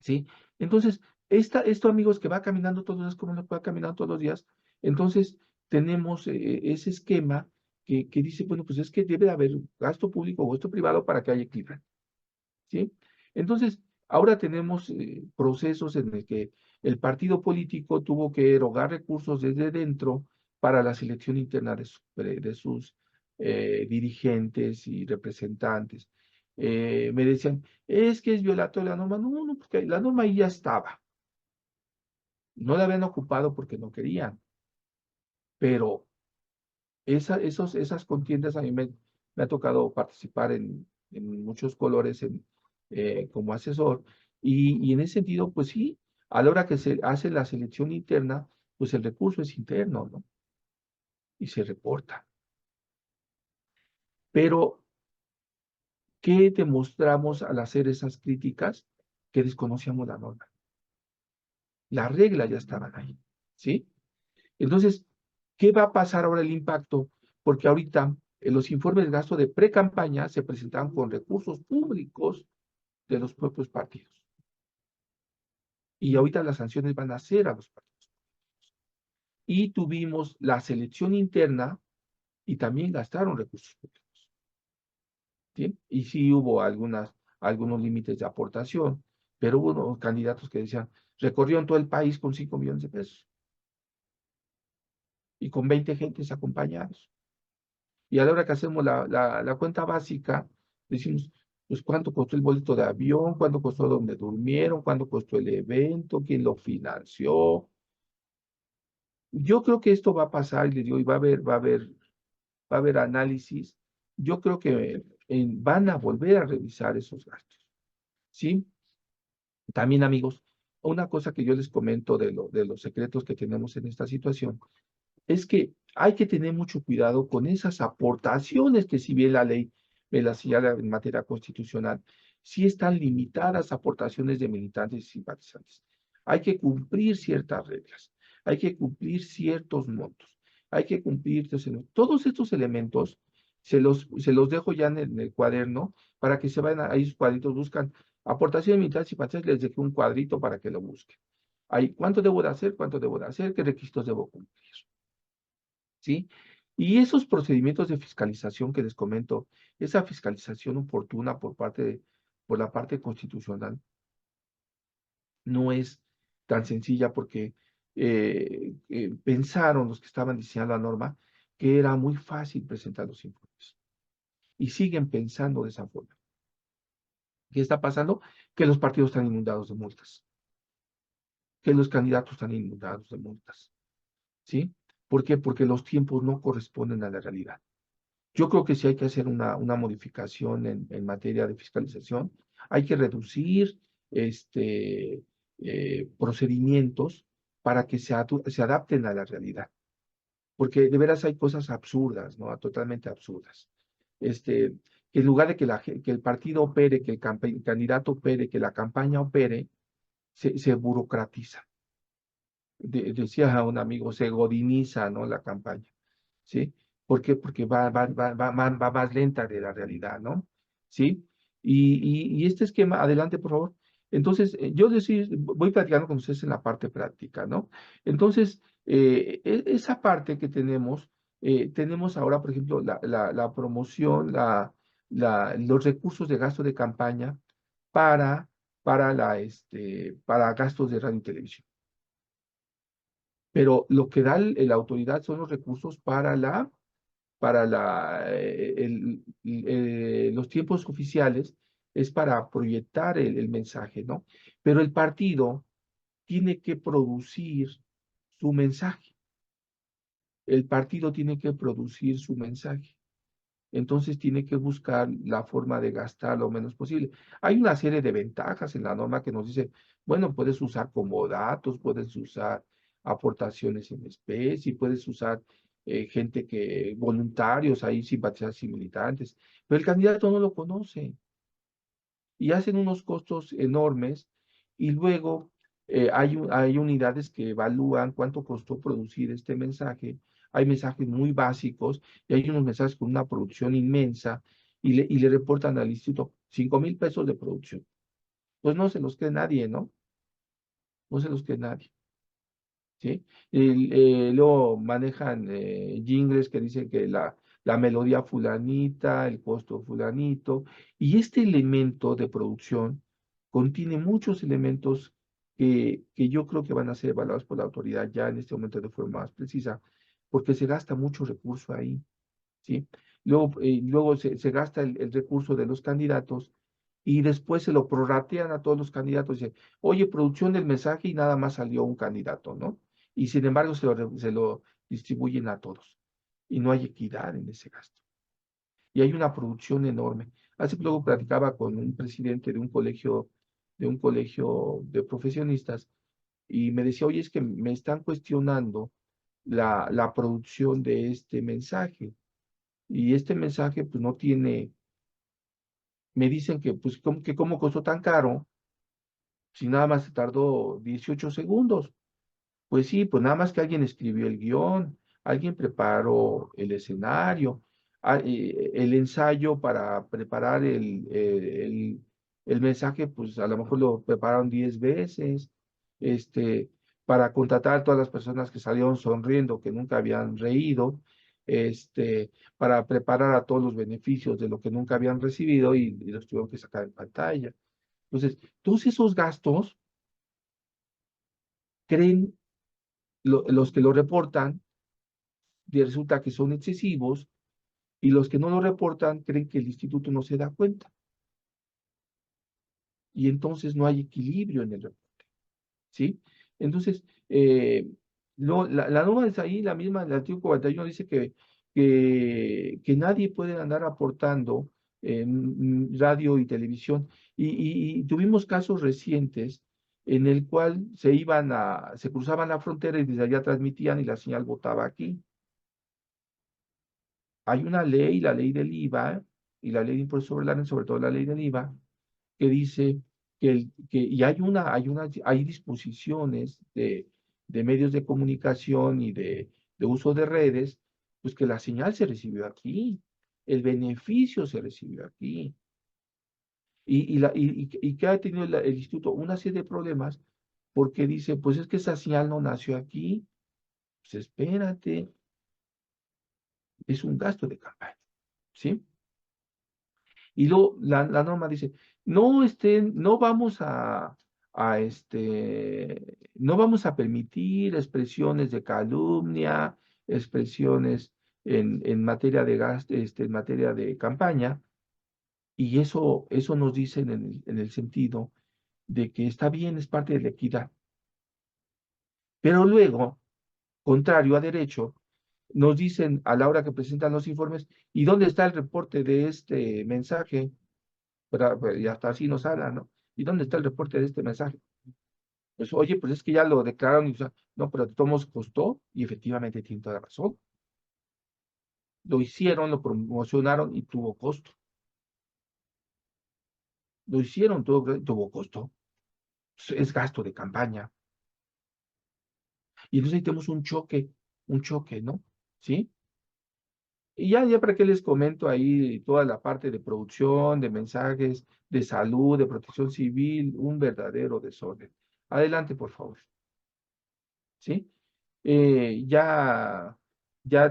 ¿sí? Entonces, esto, amigos, que va caminando todos los días, como no va caminando todos los días, entonces tenemos ese esquema que dice, bueno, pues es que debe de haber gasto público o gasto privado para que haya equilibrio, ¿sí? Entonces, ahora tenemos procesos en el que el partido político tuvo que erogar recursos desde dentro para la selección interna de sus dirigentes y representantes. Me decían, es que es violatoria la norma. No, no, porque la norma ahí ya estaba. No la habían ocupado porque no querían, pero esas contiendas a mí me ha tocado participar en muchos colores como asesor y en ese sentido, pues sí, a la hora que se hace la selección interna, pues el recurso es interno, ¿no? Y se reporta. Pero, ¿qué demostramos al hacer esas críticas? Que desconocíamos la norma. Las reglas ya estaban ahí, ¿sí? Entonces, ¿qué va a pasar ahora el impacto? Porque ahorita los informes de gasto de pre-campaña se presentaban con recursos públicos de los propios partidos. Y ahorita las sanciones van a ser a los partidos. Y tuvimos la selección interna y también gastaron recursos públicos, ¿sí? Y sí hubo algunos límites de aportación, pero hubo unos candidatos que decían, recorrieron todo el país con 5 millones de pesos y con 20 gentes acompañados. Y a la hora que hacemos la cuenta básica, decimos, pues cuánto costó el boleto de avión, cuánto costó donde durmieron, cuánto costó el evento, quién lo financió. Yo creo que esto va a pasar, y les digo, y va a haber análisis. Yo creo que van a volver a revisar esos gastos, ¿sí? También, amigos, una cosa que yo les comento de los secretos que tenemos en esta situación es que hay que tener mucho cuidado con esas aportaciones que si bien la ley me las señala en materia constitucional, sí están limitadas aportaciones de militantes y simpatizantes. Hay que cumplir ciertas reglas, hay que cumplir ciertos montos, hay que cumplir todos estos elementos. Se los dejo ya en el cuaderno para que se vayan ahí sus cuadritos, buscan aportaciones de militantes y simpatizantes, les dejé un cuadrito para que lo busquen. Ahí, ¿cuánto debo de hacer? ¿Cuánto debo de hacer? ¿Qué requisitos debo cumplir? ¿Sí? Y esos procedimientos de fiscalización que les comento, esa fiscalización oportuna por la parte constitucional, no es tan sencilla porque pensaron los que estaban diseñando la norma que era muy fácil presentar los informes y siguen pensando de esa forma. ¿Qué está pasando? Que los partidos están inundados de multas. que los candidatos están inundados de multas, ¿sí? ¿Por qué? Porque los tiempos no corresponden a la realidad. Yo creo que sí hay que hacer una modificación en materia de fiscalización. Hay que reducir procedimientos para que se adapten a la realidad. Porque de veras hay cosas absurdas, ¿no? Totalmente absurdas. Que en lugar de que el partido opere, que el candidato opere, que la campaña opere, se burocratiza. Decía un amigo, se godiniza, ¿no? La campaña. ¿Sí? ¿Por qué? Porque va más lenta de la realidad, ¿no? ¿Sí? Y este esquema, adelante, por favor. Entonces, yo decir, voy platicando con ustedes en la parte práctica, ¿no? Entonces, esa parte que tenemos ahora, por ejemplo, la promoción, los recursos de gasto de campaña para, para gastos de radio y televisión. Pero lo que da la autoridad son los recursos los tiempos oficiales, es para proyectar el mensaje, ¿no? Pero el partido tiene que producir su mensaje. El partido tiene que producir su mensaje. Entonces tiene que buscar la forma de gastar lo menos posible. Hay una serie de ventajas en la norma que nos dice, bueno, puedes usar comodatos, puedes usar aportaciones en especie, puedes usar voluntarios, ahí simpatizantes y militantes, pero el candidato no lo conoce y hacen unos costos enormes y luego hay unidades que evalúan cuánto costó producir este mensaje. Hay mensajes muy básicos y hay unos mensajes con una producción inmensa y le reportan al instituto 5,000 pesos de producción. Pues no se los cree nadie, ¿no? No se los cree nadie. ¿Sí? Luego manejan jingles que dicen que la melodía fulanita, el costo fulanito, y este elemento de producción contiene muchos elementos que yo creo que van a ser evaluados por la autoridad ya en este momento de forma más precisa, porque se gasta mucho recurso ahí, ¿sí? Luego se gasta el recurso de los candidatos y después se lo prorratean a todos los candidatos. Dice, oye, producción del mensaje y nada más salió un candidato, ¿no? Y sin embargo se lo distribuyen a todos. Y no hay equidad en ese gasto. Y hay una producción enorme. Hace poco platicaba con un presidente de un colegio de profesionistas y me decía, oye, es que me están cuestionando la producción de este mensaje. Y este mensaje, pues no tiene, me dicen que, pues, cómo costó tan caro si nada más se tardó 18 segundos. Pues sí, pues nada más que alguien escribió el guión, alguien preparó el escenario, el ensayo para preparar el mensaje, pues a lo mejor lo prepararon 10 veces, este, para contratar a todas las personas que salieron sonriendo, que nunca habían reído, para preparar a todos los beneficios de lo que nunca habían recibido y los tuvieron que sacar en pantalla. Entonces, todos esos gastos creen los que lo reportan y resulta que son excesivos y los que no lo reportan creen que el instituto no se da cuenta y entonces no hay equilibrio en el reporte, ¿sí? Entonces, la norma es ahí, la misma, el artículo 41 dice que nadie puede andar aportando en radio y televisión y tuvimos casos recientes en el cual se cruzaban la frontera y desde allá transmitían y la señal botaba aquí. Hay una ley, la ley del IVA y la ley de impuestos sobre la renta, sobre todo la ley del IVA, que dice y hay disposiciones de medios de comunicación y de uso de redes, pues que la señal se recibió aquí, el beneficio se recibió aquí. Y que ha tenido el instituto una serie de problemas porque dice, pues es que esa señal no nació aquí, pues espérate, es un gasto de campaña, ¿sí? Y luego la norma dice, no vamos no vamos a permitir expresiones de calumnia, expresiones en materia de gasto, en materia de campaña, y eso nos dice en el sentido de que está bien, es parte de la equidad, Pero luego, contrario a derecho, nos dicen a la hora que presentan los informes, ¿y dónde está el reporte de este mensaje? Y hasta así nos hablan, ¿no? ¿Y dónde está el reporte de este mensaje? Pues, oye, pues es que ya lo declararon, y, o sea, no, pero de todos modos costó, y efectivamente tiene toda la razón. Lo hicieron, lo promocionaron y tuvo costo. Lo hicieron, tuvo costo. Es gasto de campaña. Y entonces ahí tenemos un choque, ¿no? ¿Sí? Y ya para qué les comento ahí toda la parte de producción, de mensajes, de salud, de protección civil, un verdadero desorden. Adelante, por favor. ¿Sí? Ya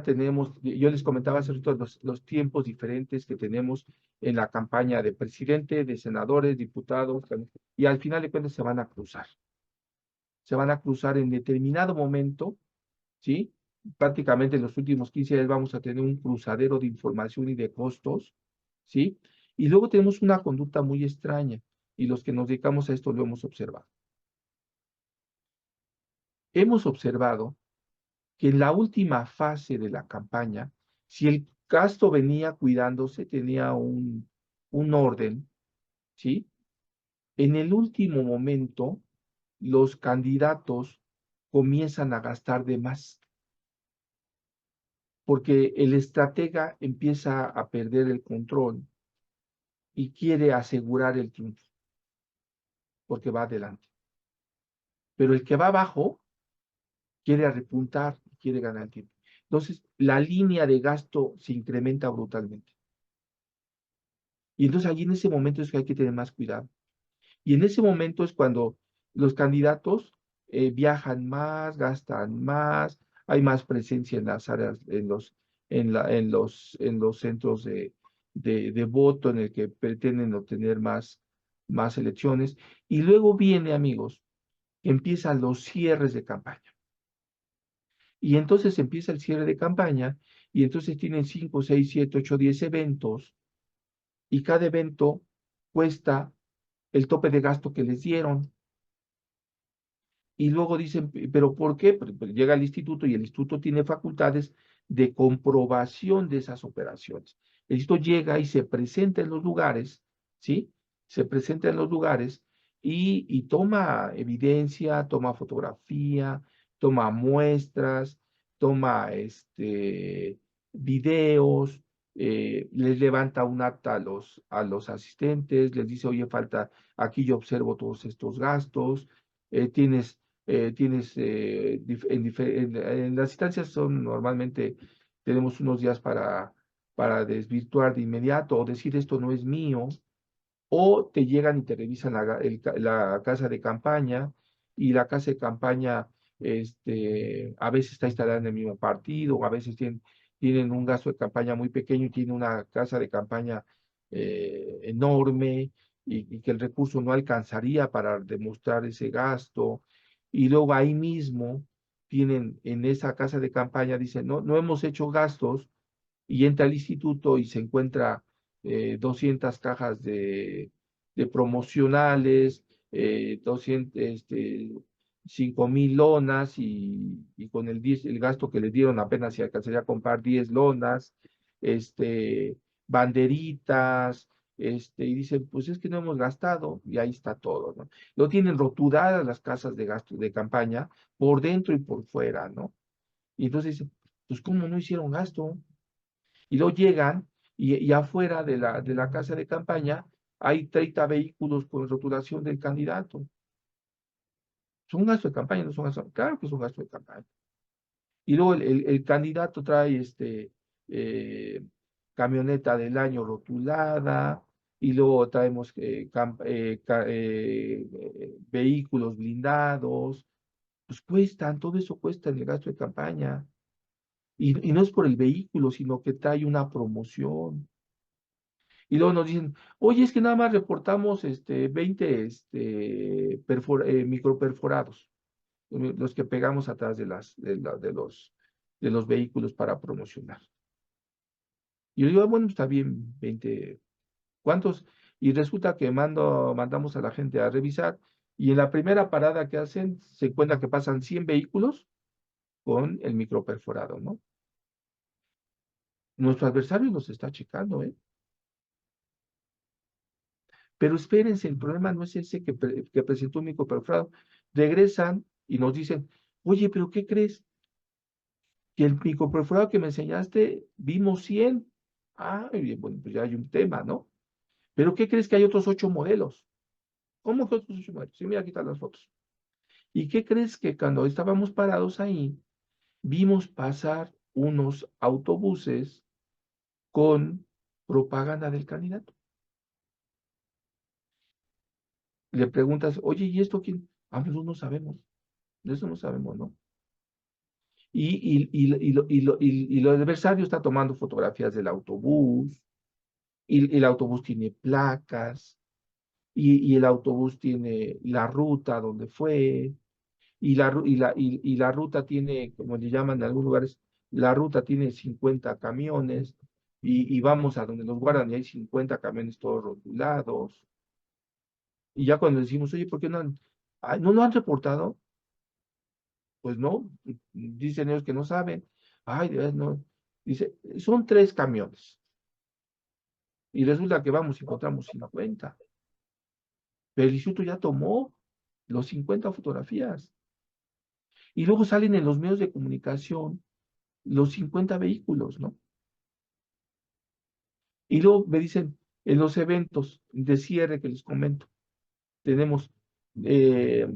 tenemos, yo les comentaba hace rato los tiempos diferentes que tenemos en la campaña de presidente, de senadores, diputados, y al final de cuentas se van a cruzar. Se van a cruzar en determinado momento, ¿sí? Prácticamente en los últimos 15 días vamos a tener un cruzadero de información y de costos, ¿sí? Y luego tenemos una conducta muy extraña, y los que nos dedicamos a esto lo hemos observado. Hemos observado que en la última fase de la campaña, si el gasto venía cuidándose, tenía un orden, ¿sí? En el último momento, los candidatos comienzan a gastar de más, porque el estratega empieza a perder el control y quiere asegurar el triunfo, porque va adelante. Pero el que va abajo quiere repuntar, quiere ganar tiempo. Entonces, la línea de gasto se incrementa brutalmente. Y entonces allí en ese momento es que hay que tener más cuidado. Y en ese momento es cuando los candidatos viajan más, gastan más, hay más presencia en las áreas, en los centros de voto en el que pretenden obtener más elecciones. Y luego viene, amigos, empiezan los cierres de campaña. Y entonces empieza el cierre de campaña y entonces tienen 5, 6, 7, 8, 10 eventos y cada evento cuesta el tope de gasto que les dieron. Y luego dicen, ¿pero por qué? Pues llega al instituto y el instituto tiene facultades de comprobación de esas operaciones. El instituto llega y se presenta en los lugares, ¿sí? Se presenta en los lugares y toma evidencia, toma fotografía, toma muestras, toma videos, les levanta un acta a los asistentes, les dice, oye, falta, aquí yo observo todos estos gastos, tienes en las instancias son normalmente tenemos unos días para desvirtuar de inmediato o decir esto no es mío, o te llegan y te revisan la casa de campaña y la casa de campaña a veces está instalada en el mismo partido, o a veces tienen un gasto de campaña muy pequeño y tienen una casa de campaña enorme y que el recurso no alcanzaría para demostrar ese gasto. Y luego ahí mismo tienen en esa casa de campaña, dicen, no, no hemos hecho gastos y entra al instituto y se encuentra 200 cajas de promocionales, 200, 5,000 lonas y con el gasto que le dieron apenas se alcanzaría a comprar 10 lonas, este, banderitas, y dicen, pues es que no hemos gastado y ahí está todo, ¿no? Lo tienen roturadas las casas de gasto de campaña por dentro y por fuera, ¿no? Y entonces dicen, pues ¿cómo no hicieron gasto? Y luego llegan y afuera de la casa de campaña hay 30 vehículos con rotulación del candidato. ¿Es un gasto de campaña? ¿No es un gasto? Claro que es un gasto de campaña. Y luego el candidato trae eh, camioneta del año rotulada, y luego traemos vehículos blindados. Pues cuestan, todo eso cuesta en el gasto de campaña. Y no es por el vehículo, sino que trae una promoción. Y luego nos dicen, oye, es que nada más reportamos 20 microperforados, los que pegamos atrás de los vehículos para promocionar. Y yo digo, bueno, está bien, 20, ¿cuántos? Y resulta que mandamos a la gente a revisar Y en la primera parada que hacen, se encuentra que pasan 100 vehículos con el microperforado, ¿no? Nuestro adversario nos está checando, ¿eh? Pero espérense, el problema no es ese que presentó un microperforado. Regresan y nos dicen, oye, pero ¿qué crees? Que el microperforado que me enseñaste, vimos 100. Ah, bien, bueno, pues ya hay un tema, ¿no? Pero ¿qué crees que hay otros 8 modelos? ¿Cómo que otros 8 modelos? Sí, mira, aquí están las fotos. ¿Y qué crees que cuando estábamos parados ahí, vimos pasar unos autobuses con propaganda del candidato? Le preguntas, oye, ¿y esto quién? Ah, pues no sabemos. De eso no sabemos, ¿no? Y lo adversario está tomando fotografías del autobús, y el autobús tiene placas, y el autobús tiene la ruta donde fue, y la ruta tiene, como le llaman en algunos lugares, la ruta tiene 50 camiones, y vamos a donde los guardan y hay 50 camiones todos rotulados. Y ya cuando decimos, oye, ¿por qué no han, no lo han reportado? Pues no, dicen ellos que no saben. Ay, de verdad, no. Dice, son 3 camiones. Y resulta que vamos y encontramos 50. Pero el instituto ya tomó los 50 fotografías. Y luego salen en los medios de comunicación los 50 vehículos, ¿no? Y luego me dicen, en los eventos de cierre que les comento, tenemos eh,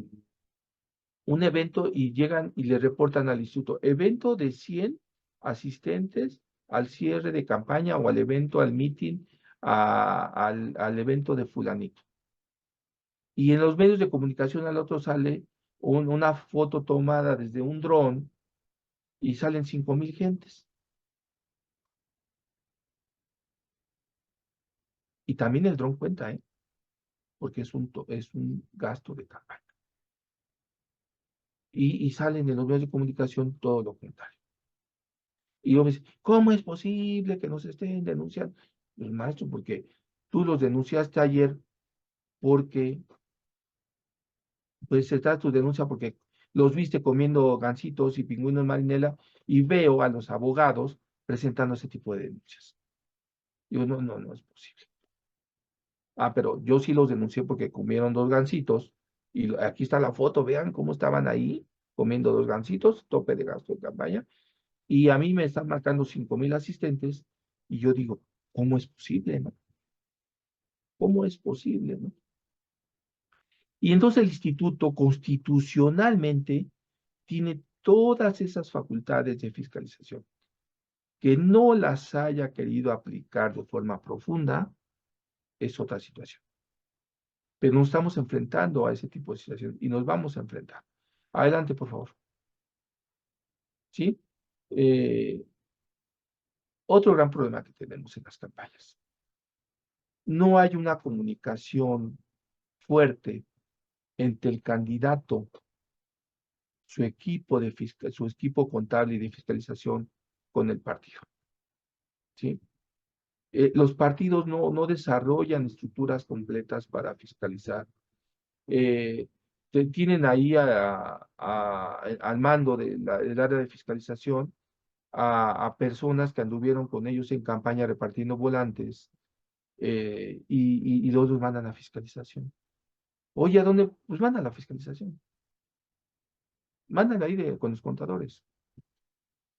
un evento y llegan y le reportan al instituto, evento de 100 asistentes al cierre de campaña o al evento, al meeting, al evento de fulanito. Y en los medios de comunicación al otro sale una foto tomada desde un dron y salen 5,000 gentes. Y también el dron cuenta, ¿eh? Porque es un gasto de campaña. Y salen en los medios de comunicación todo lo contrario. Y yo me dice, ¿cómo es posible que nos estén denunciando? Pues maestro, porque tú los denunciaste ayer porque, pues se trata tu denuncia porque los viste comiendo gansitos y pingüinos marinela y veo a los abogados presentando ese tipo de denuncias. Digo, no, no, no es posible. Ah, pero yo sí los denuncié porque comieron 2 gansitos y aquí está la foto, vean cómo estaban ahí comiendo 2 gansitos, tope de gasto de campaña, y a mí me están marcando 5,000 asistentes y yo digo, ¿cómo es posible, no? ¿Cómo es posible, no? Y entonces el instituto constitucionalmente tiene todas esas facultades de fiscalización. Que no las haya querido aplicar de forma profunda es otra situación. Pero nos estamos enfrentando a ese tipo de situaciones y nos vamos a enfrentar. Adelante, por favor. ¿Sí? Eh, Otro gran problema que tenemos en las campañas. No hay una comunicación fuerte entre el candidato, su equipo contable y de fiscalización con el partido. ¿Sí? Los partidos no desarrollan estructuras completas para fiscalizar. Eh, Tienen ahí al mando del área de fiscalización a personas que anduvieron con ellos en campaña repartiendo volantes y luego los mandan a fiscalización. Oye, ¿a dónde? Pues mandan a la fiscalización. Mandan ahí con los contadores.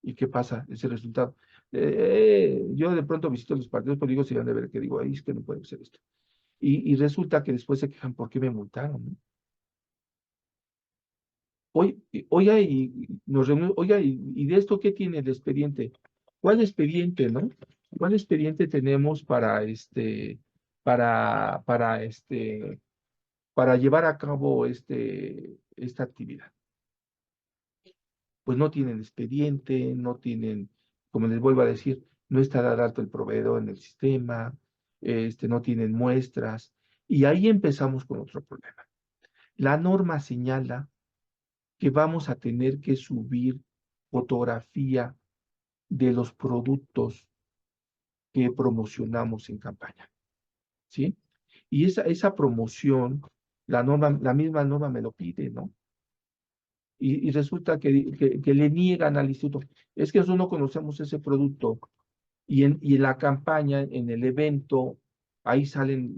¿Y qué pasa? Ese resultado. Yo de pronto visito los partidos políticos y van a ver que digo, ahí es que no puede ser esto. Y resulta que después se quejan, ¿por qué me multaron? ¿No? Oiga, oiga, y de esto qué tiene el expediente? ¿Cuál expediente, no? ¿Cuál expediente tenemos para llevar a cabo esta actividad? Pues no tienen expediente, no tienen, como les vuelvo a decir, no está dado alto el proveedor en el sistema, no tienen muestras, y ahí empezamos con otro problema. La norma señala que vamos a tener que subir fotografía de los productos que promocionamos en campaña, ¿sí? Y esa promoción la misma norma me lo pide, ¿no? Y resulta que le niegan al instituto. Es que nosotros no conocemos ese producto y en la campaña, en el evento, ahí salen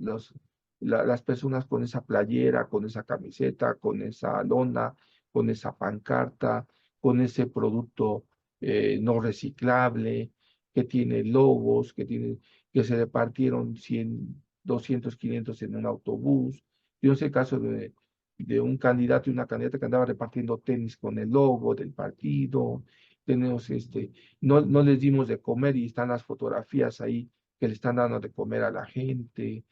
las personas con esa playera, con esa camiseta, con esa lona, con esa pancarta, con ese producto no reciclable, que tiene logos, que se repartieron 100, 200, 500 en un autobús. Yo sé el caso de un candidato y una candidata que andaba repartiendo tenis con el logo del partido. Tenemos no les dimos de comer y están las fotografías ahí que le están dando de comer a la gente.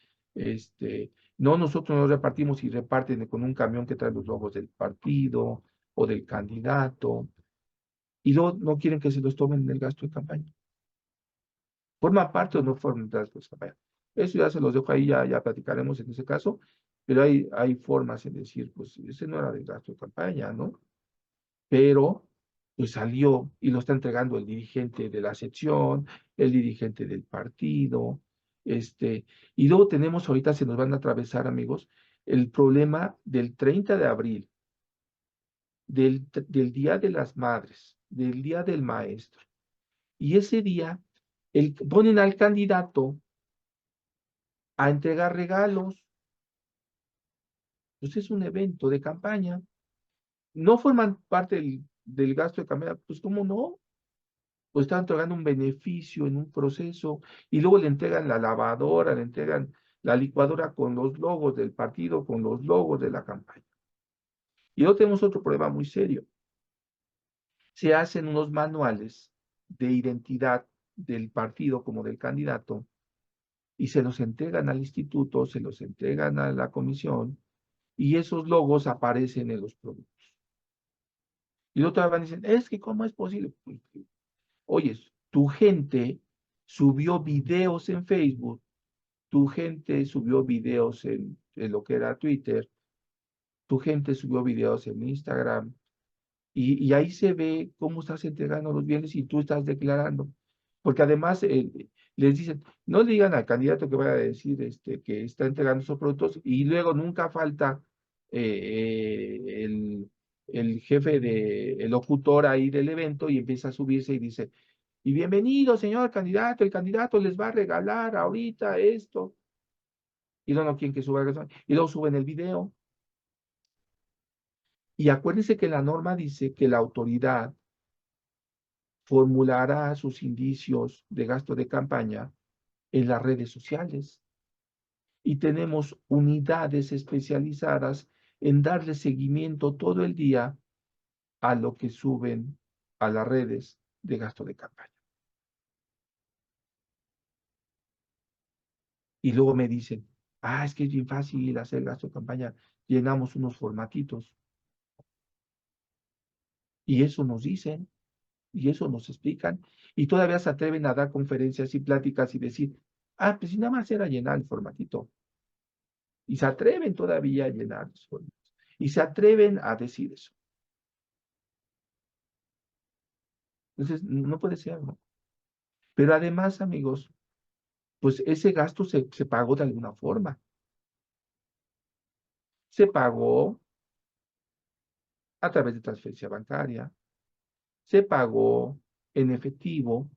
No, nosotros nos repartimos y reparten con un camión que trae los logos del partido o del candidato y no quieren que se los tomen en el gasto de campaña. ¿Forma parte o no forma parte de la campaña? Eso ya se los dejo ahí, ya platicaremos en ese caso, pero hay formas en decir, pues ese no era del gasto de campaña, ¿no? Pero pues salió y lo está entregando el dirigente de la sección, el dirigente del partido, y luego tenemos ahorita, se nos van a atravesar, amigos, el problema del 30 de abril, del Día de las Madres, del Día del Maestro, y ese día ponen al candidato a entregar regalos, pues es un evento de campaña, no forman parte del gasto de campaña, pues ¿cómo no? Pues están entregando un beneficio en un proceso y luego le entregan la lavadora, le entregan la licuadora con los logos del partido, con los logos de la campaña. Y luego tenemos otro problema muy serio. Se hacen unos manuales de identidad del partido como del candidato y se los entregan al instituto, se los entregan a la comisión y esos logos aparecen en los productos. Y luego todavía van y dicen, es que ¿cómo es posible? Pues, oye, tu gente subió videos en Facebook, tu gente subió videos en lo que era Twitter, tu gente subió videos en Instagram, y ahí se ve cómo estás entregando los bienes y tú estás declarando. Porque además les dicen, no le digan al candidato que vaya a decir que está entregando esos productos, y luego nunca falta el jefe el locutor ahí del evento y empieza a subirse y dice, y bienvenido, señor candidato, el candidato les va a regalar ahorita esto. Y luego no quieren que suba el y luego suben el video. Y acuérdense que la norma dice que la autoridad formulará sus indicios de gasto de campaña en las redes sociales. Y tenemos unidades especializadas en darle seguimiento todo el día a lo que suben a las redes de gasto de campaña. Y luego me dicen, es que es bien fácil hacer gasto de campaña, llenamos unos formatitos. Y eso nos dicen, y eso nos explican, y todavía se atreven a dar conferencias y pláticas y decir, pues si nada más era llenar el formatito. Y se atreven todavía a llenar los formatos. Y se atreven a decir eso. Entonces, no puede ser, ¿no? Pero además, amigos, pues ese gasto se pagó de alguna forma. Se pagó a través de transferencia bancaria, se pagó en efectivo,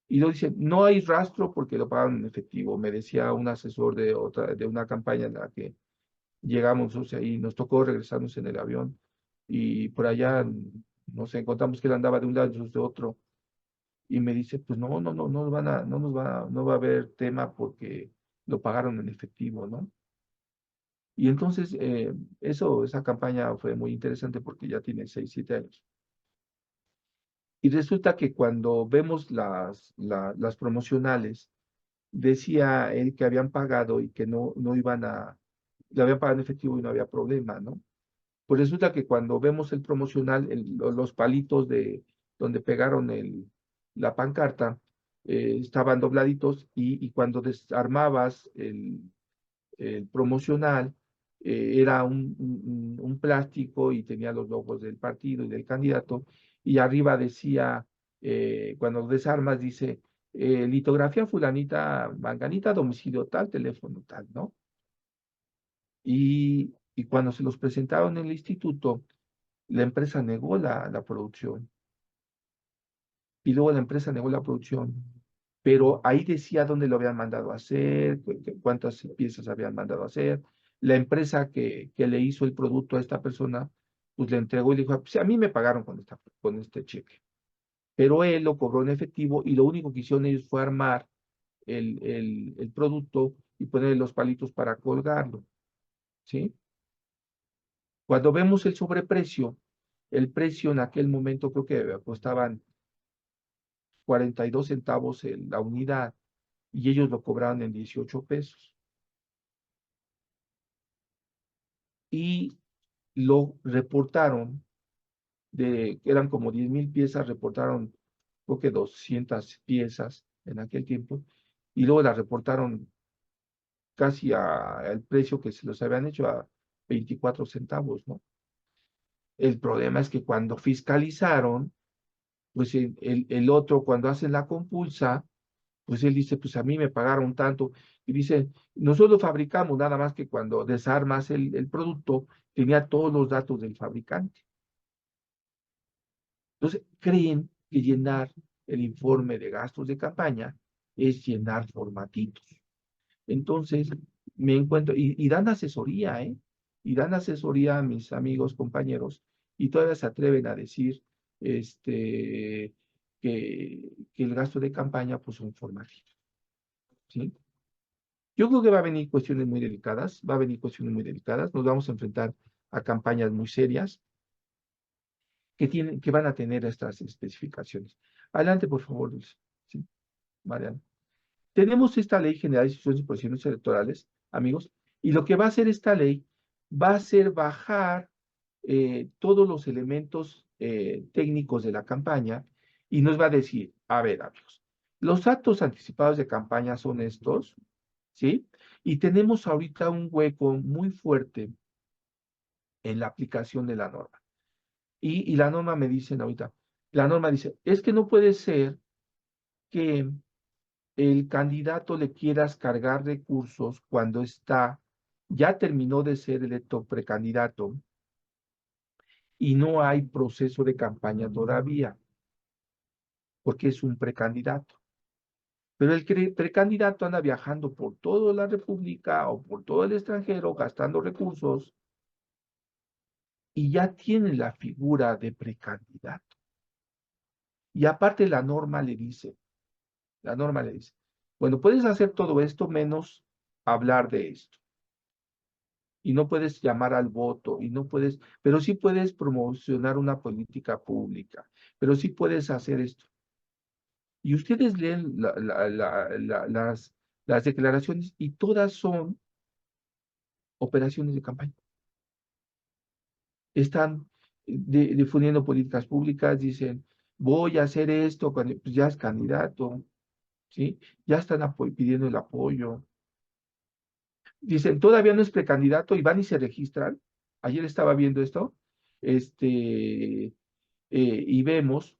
y lo dicen, no hay rastro porque lo pagaron en efectivo. Me decía un asesor de una campaña en la que llegamos, o sea, y nos tocó regresarnos en el avión, y por allá nos encontramos que él andaba de un lado y nosotros de otro, y me dice, pues no va a haber tema porque lo pagaron en efectivo, ¿no? Y entonces, esa campaña fue muy interesante porque ya tiene 6, 7 años. Y resulta que cuando vemos las promocionales, decía él que habían pagado y que no iban le habían pagado en efectivo y no había problema, ¿no? Pues resulta que cuando vemos el promocional, los palitos de donde pegaron la pancarta, estaban dobladitos y cuando desarmabas el promocional, era un plástico y tenía los logos del partido y del candidato, y arriba decía, cuando desarmas, dice, litografía fulanita, manganita, domicilio tal, teléfono tal, ¿no? y cuando se los presentaron en el instituto, la empresa negó la producción. Y luego la empresa negó la producción. Pero ahí decía dónde lo habían mandado a hacer, cuántas piezas habían mandado a hacer. La empresa que le hizo el producto a esta persona, pues le entregó y le dijo, pues a mí me pagaron con este cheque. Pero él lo cobró en efectivo y lo único que hicieron ellos fue armar el producto y ponerle los palitos para colgarlo, ¿sí? Cuando vemos el precio en aquel momento creo que costaban 42 centavos la unidad y ellos lo cobraban en 18 pesos. Y lo reportaron, eran como 10,000 piezas, reportaron creo que 200 piezas en aquel tiempo, y luego las reportaron casi al precio que se los habían hecho, a 24 centavos, ¿no? El problema es que cuando fiscalizaron, pues el otro, cuando hacen la compulsa, pues él dice, pues a mí me pagaron tanto. Y dice, nosotros fabricamos, nada más que cuando desarmas el producto, tenía todos los datos del fabricante. Entonces, creen que llenar el informe de gastos de campaña es llenar formatitos. Entonces, me encuentro, y dan asesoría, ¿eh? Y dan asesoría a mis amigos, compañeros, y todavía se atreven a decir que el gasto de campaña, pues son formatitos, ¿sí? Yo creo que va a venir cuestiones muy delicadas, va a venir cuestiones muy delicadas, nos vamos a enfrentar a campañas muy serias que van a tener estas especificaciones. Adelante, por favor, Dulce. Sí, Mariana. Tenemos esta ley general de instituciones y procedimientos electorales, amigos, y lo que va a hacer esta ley va a ser bajar todos los elementos técnicos de la campaña y nos va a decir, a ver, amigos, los actos anticipados de campaña son estos, ¿sí? Y tenemos ahorita un hueco muy fuerte en la aplicación de la norma. Y la norma me dicen ahorita, la norma dice, es que no puede ser que el candidato le quieras cargar recursos cuando ya terminó de ser electo precandidato y no hay proceso de campaña todavía, porque es un precandidato. Pero el precandidato anda viajando por toda la República o por todo el extranjero gastando recursos y ya tiene la figura de precandidato. Y aparte la norma le dice, bueno, puedes hacer todo esto menos hablar de esto. Y no puedes llamar al voto, y no puedes, pero sí puedes promocionar una política pública, pero sí puedes hacer esto. Y ustedes leen las declaraciones y todas son operaciones de campaña. Están difundiendo políticas públicas, dicen, voy a hacer esto, cuando pues ya es candidato, ¿sí? Ya están pidiendo el apoyo. Dicen, todavía no es precandidato y van y se registran. Ayer estaba viendo esto, y vemos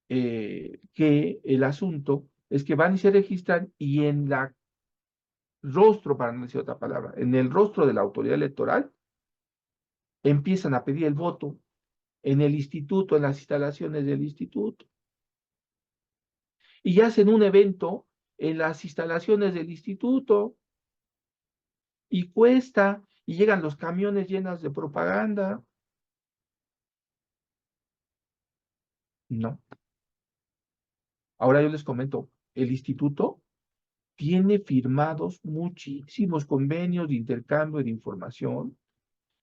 que el asunto es que van y se registran y en la rostro, para no decir otra palabra, en el rostro de la autoridad electoral, empiezan a pedir el voto en el instituto, en las instalaciones del instituto. Y hacen un evento en las instalaciones del instituto y cuesta, y llegan los camiones llenos de propaganda. No. Ahora yo les comento, el instituto tiene firmados muchísimos convenios de intercambio de información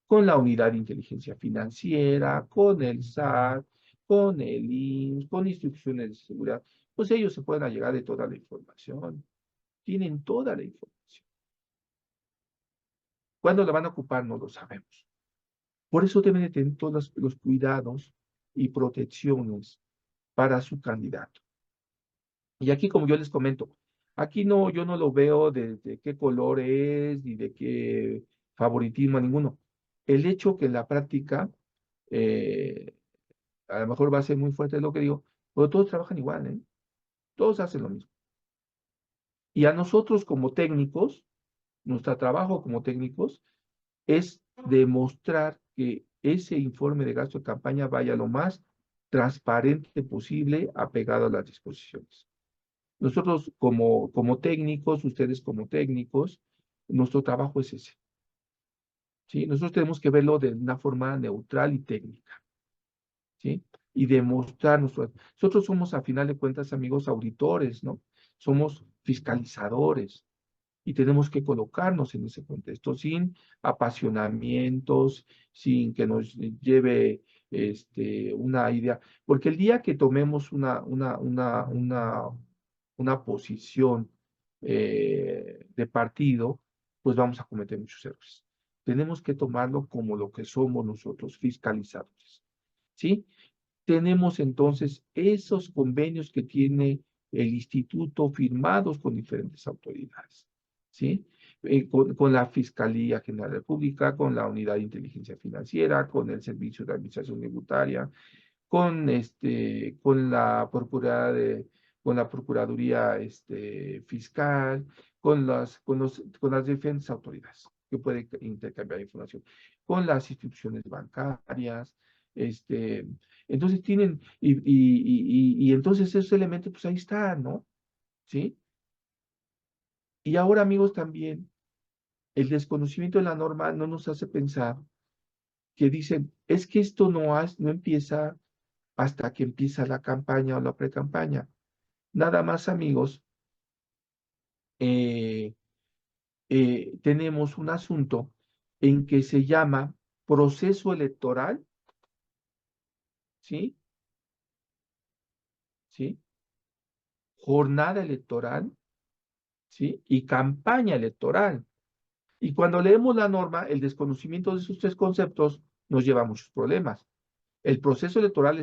con la Unidad de Inteligencia Financiera, con el SAT, con el INS, con instituciones de seguridad. Pues ellos se pueden allegar de toda la información, tienen toda la información. ¿Cuándo la van a ocupar? No lo sabemos. Por eso deben de tener todos los cuidados y protecciones para su candidato. Y aquí, como yo les comento, aquí no, yo no lo veo de qué color es, ni de qué favoritismo ninguno. El hecho que en la práctica, eh, a lo mejor va a ser muy fuerte lo que digo, pero todos trabajan igual, ¿eh? Todos hacen lo mismo. Y a nosotros como técnicos, nuestro trabajo como técnicos, es demostrar que ese informe de gasto de campaña vaya lo más transparente posible, apegado a las disposiciones. Nosotros como técnicos, ustedes como técnicos, nuestro trabajo es ese, ¿sí? Nosotros tenemos que verlo de una forma neutral y técnica, ¿sí? Y demostrar nosotros somos, a final de cuentas, amigos, auditores, ¿no? Somos fiscalizadores y tenemos que colocarnos en ese contexto sin apasionamientos, sin que nos lleve una idea, porque el día que tomemos una posición de partido, pues vamos a cometer muchos errores. Tenemos que tomarlo como lo que somos nosotros, fiscalizadores, ¿sí? Tenemos entonces esos convenios que tiene el instituto firmados con diferentes autoridades, ¿sí? Con la Fiscalía General de la República, con la Unidad de Inteligencia Financiera, con el Servicio de Administración Tributaria, con la con la Procuraduría Fiscal, con las diferentes autoridades que pueden intercambiar información, con las instituciones bancarias, este, entonces tienen, y entonces esos elementos, pues ahí están, ¿no? ¿Sí? Y ahora, amigos, también el desconocimiento de la norma no nos hace pensar que dicen, es que esto no empieza hasta que empieza la campaña o la precampaña. Nada más, amigos, eh, tenemos un asunto en que se llama proceso electoral, ¿sí? ¿Sí? Jornada electoral, ¿sí? Y campaña electoral. Y cuando leemos la norma, el desconocimiento de esos tres conceptos nos lleva a muchos problemas. El proceso electoral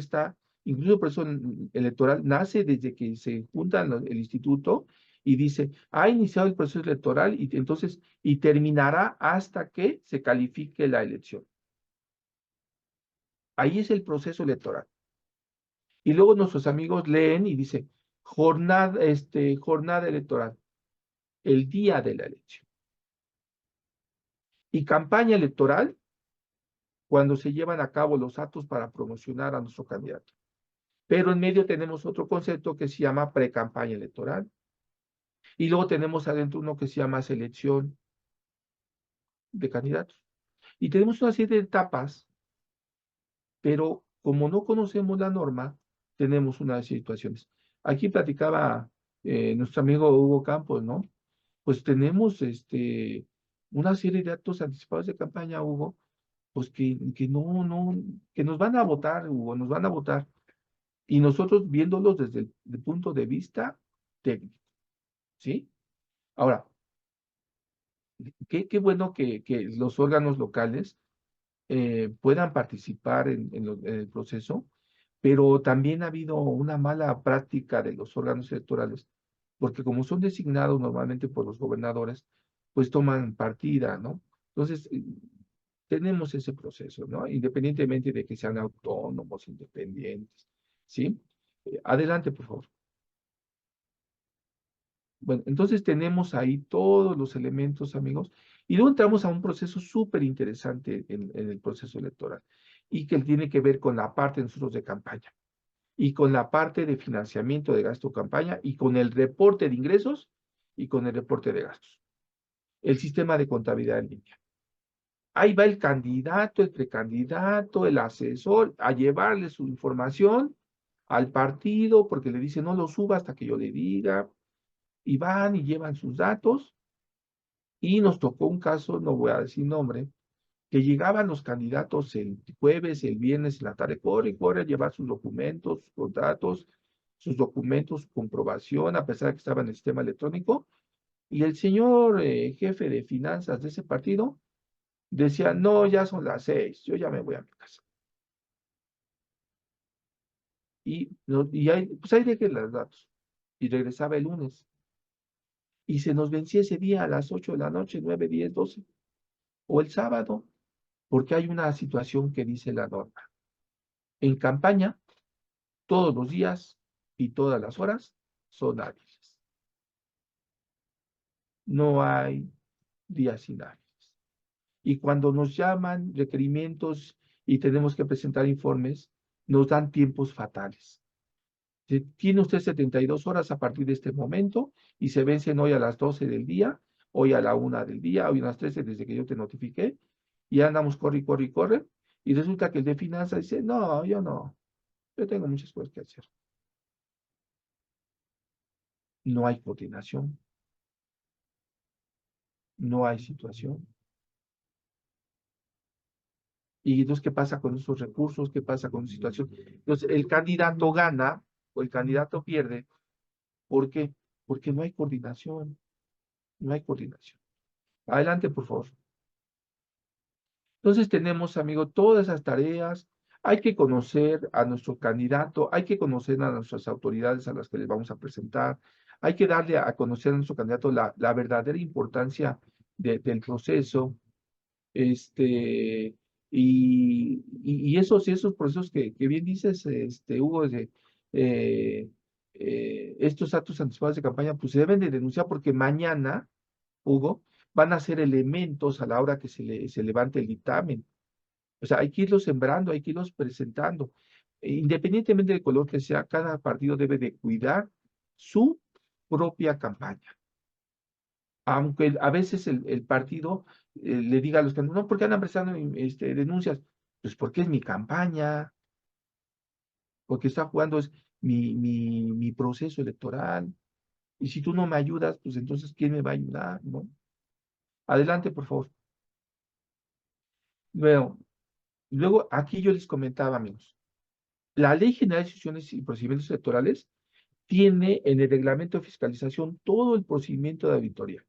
incluso el proceso electoral nace desde que se junta el instituto y dice, ha iniciado el proceso electoral y terminará hasta que se califique la elección. Ahí es el proceso electoral. Y luego nuestros amigos leen y dice, jornada electoral, el día de la elección. Y campaña electoral, cuando se llevan a cabo los actos para promocionar a nuestro candidato. Pero en medio tenemos otro concepto que se llama precampaña electoral. Y luego tenemos adentro uno que se llama selección de candidatos. Y tenemos una serie de etapas, pero como no conocemos la norma, tenemos unas situaciones. Aquí platicaba nuestro amigo Hugo Campos, ¿no? Pues tenemos una serie de actos anticipados de campaña, Hugo, pues que nos van a votar, Hugo, nos van a votar. Y nosotros viéndolos desde el punto de vista técnico, ¿sí? Ahora, qué bueno que los órganos locales puedan participar en el proceso, pero también ha habido una mala práctica de los órganos electorales, porque como son designados normalmente por los gobernadores, pues toman partida, ¿no? Entonces, tenemos ese proceso, ¿no? Independientemente de que sean autónomos, independientes, ¿sí? Adelante, por favor. Bueno, entonces tenemos ahí todos los elementos, amigos, y luego entramos a un proceso súper interesante en el proceso electoral y que tiene que ver con la parte de nosotros de campaña y con la parte de financiamiento de gasto de campaña y con el reporte de ingresos y con el reporte de gastos, el sistema de contabilidad en línea. Ahí va el candidato, el precandidato, el asesor a llevarle su información al partido porque le dice no lo suba hasta que yo le diga y van y llevan sus datos. Y nos tocó un caso, no voy a decir nombre, que llegaban los candidatos el jueves, el viernes, en la tarde, corre a llevar sus documentos, sus contratos, sus documentos, comprobación, a pesar de que estaba en el sistema electrónico. Y el señor jefe de finanzas de ese partido decía, no, ya son las 6, yo ya me voy a mi casa. Y, no, pues ahí dejé los datos. Y regresaba el lunes. Y se nos vencía ese día a las 8 de la noche, 9, 10, 12. O el sábado, porque hay una situación que dice la norma. En campaña, todos los días y todas las horas son hábiles. No hay días inhábiles. Y cuando nos llaman requerimientos y tenemos que presentar informes, nos dan tiempos fatales. Tiene usted 72 horas a partir de este momento y se vencen hoy a las 12 del día, hoy a la 1 del día, hoy a las 13 desde que yo te notifiqué, y andamos corre y corre y corre, y resulta que el de finanzas dice, no, yo no, yo tengo muchas cosas que hacer. No hay coordinación, no hay situación. Y entonces, ¿qué pasa con esos recursos? ¿Qué pasa con esa situación? Entonces, el candidato gana o el candidato pierde. ¿Por qué? Porque no hay coordinación, no hay coordinación. Adelante, por favor. Entonces tenemos, amigo, todas esas tareas. Hay que conocer a nuestro candidato, hay que conocer a nuestras autoridades a las que les vamos a presentar, hay que darle a conocer a nuestro candidato la verdadera importancia del proceso, y esos procesos que bien dices, Hugo, estos actos anticipados de campaña, pues se deben de denunciar porque mañana, Hugo, van a ser elementos a la hora que se levante el dictamen. O sea, hay que irlos sembrando, hay que irlos presentando. Independientemente del color que sea, cada partido debe de cuidar su propia campaña. Aunque a veces el partido le diga a los candidatos, no, ¿por qué andan prestando denuncias? Pues porque es mi campaña, porque está jugando es mi proceso electoral. Y si tú no me ayudas, pues entonces, ¿quién me va a ayudar? ¿No? Adelante, por favor. Luego, aquí yo les comentaba, amigos, la Ley General de Instituciones y Procedimientos Electorales tiene en el reglamento de fiscalización todo el procedimiento de auditoría.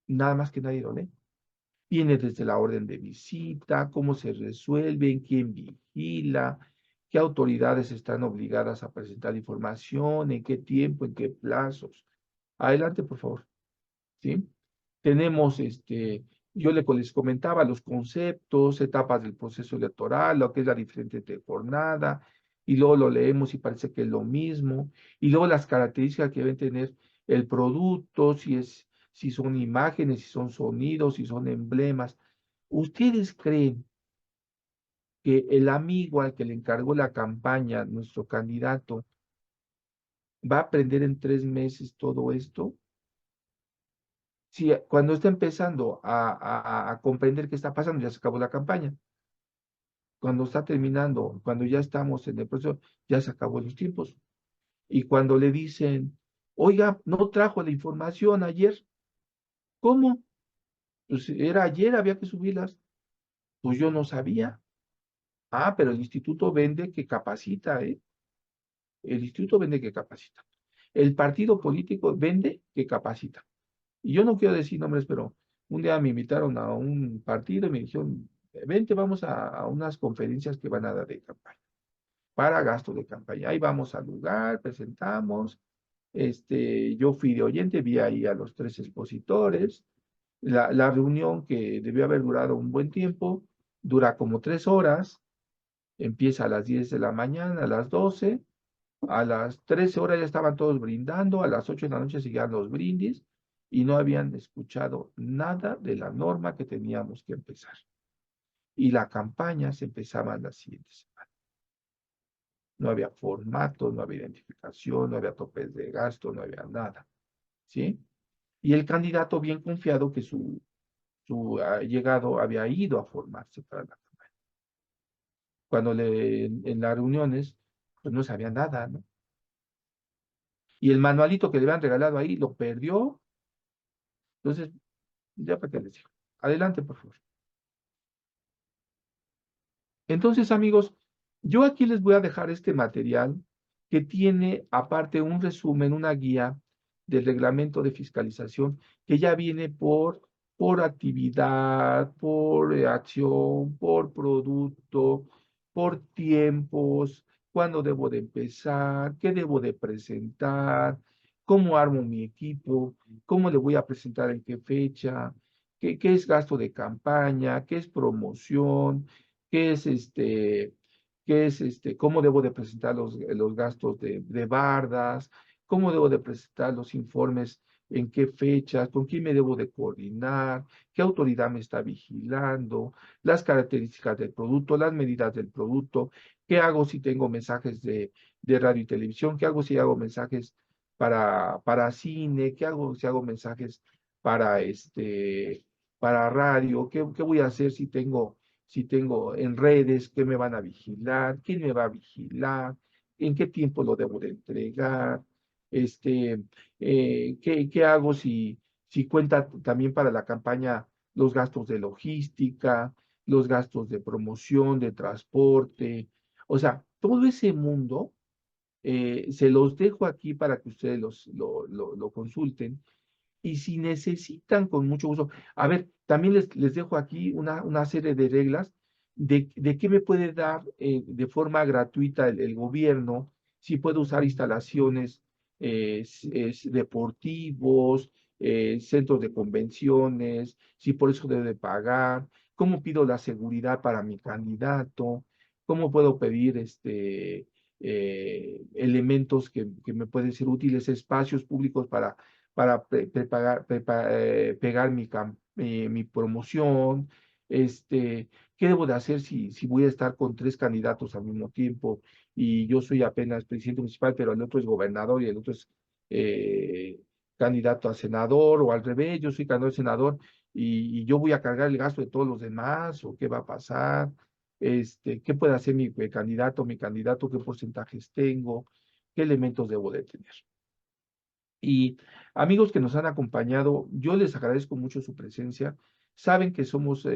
Nada más que nadie lo lee. Viene desde la orden de visita, cómo se resuelven, quién vigila, qué autoridades están obligadas a presentar información, en qué tiempo, en qué plazos. Adelante, por favor. ¿Sí? Tenemos, yo les comentaba los conceptos, etapas del proceso electoral, lo que es la diferente de jornada, y luego lo leemos y parece que es lo mismo, y luego las características que deben tener el producto, si son imágenes, si son sonidos, si son emblemas. ¿Ustedes creen que el amigo al que le encargó la campaña, nuestro candidato, va a aprender en 3 meses todo esto? Si cuando está empezando a comprender qué está pasando, ya se acabó la campaña. Cuando está terminando, cuando ya estamos en el proceso, ya se acabó los tiempos. Y cuando le dicen, oiga, no trajo la información ayer, ¿cómo? Pues era ayer, había que subirlas. Pues yo no sabía. Ah, pero el instituto vende que capacita, ¿eh? El instituto vende que capacita. El partido político vende que capacita. Y yo no quiero decir nombres, pero un día me invitaron a un partido y me dijeron, vente, vamos a unas conferencias que van a dar de campaña, para gasto de campaña. Ahí vamos al lugar, presentamos, yo fui de oyente, vi ahí a los 3 expositores, la reunión que debió haber durado un buen tiempo, dura como 3 horas, empieza a las 10 de la mañana, a las 12, a las 13 horas ya estaban todos brindando, a las 8 de la noche seguían los brindis y no habían escuchado nada de la norma que teníamos que empezar. Y la campaña se empezaba la siguiente semana. No había formato, no había identificación, no había topes de gasto, no había nada. ¿Sí? Y el candidato bien confiado que su llegado había ido a formarse para la campaña. Cuando en las reuniones, pues no sabía nada, ¿no? Y el manualito que le habían regalado ahí lo perdió. Entonces, ya para qué les digo. Adelante, por favor. Entonces, amigos, yo aquí les voy a dejar este material que tiene aparte un resumen, una guía del reglamento de fiscalización que ya viene por actividad, por acción, por producto, por tiempos, cuándo debo de empezar, qué debo de presentar, cómo armo mi equipo, cómo le voy a presentar en qué fecha, qué es gasto de campaña, qué es promoción, qué es cómo debo de presentar los gastos de bardas, cómo debo de presentar los informes en qué fechas, con quién me debo de coordinar, qué autoridad me está vigilando, las características del producto, las medidas del producto, qué hago si tengo mensajes de radio y televisión, qué hago si hago mensajes para cine, qué hago si hago mensajes para para radio, qué voy a hacer si tengo en redes, qué me van a vigilar, quién me va a vigilar, en qué tiempo lo debo de entregar, qué hago si cuenta también para la campaña los gastos de logística, los gastos de promoción, de transporte, o sea, todo ese mundo se los dejo aquí para que ustedes lo consulten y si necesitan, con mucho gusto. A ver, también les dejo aquí una serie de reglas de qué me puede dar de forma gratuita el gobierno, si puedo usar instalaciones deportivos, centros de convenciones, si por eso debe de pagar, cómo pido la seguridad para mi candidato, cómo puedo pedir elementos que me pueden ser útiles, espacios públicos para pegar mi promoción, qué debo de hacer si voy a estar con tres candidatos al mismo tiempo y yo soy apenas presidente municipal, pero el otro es gobernador y el otro es eh, candidato a senador o al revés, yo soy candidato a senador y yo voy a cargar el gasto de todos los demás o qué va a pasar, qué puede hacer mi candidato, qué porcentajes tengo, qué elementos debo de tener. Y amigos que nos han acompañado, yo les agradezco mucho su presencia. Saben que somos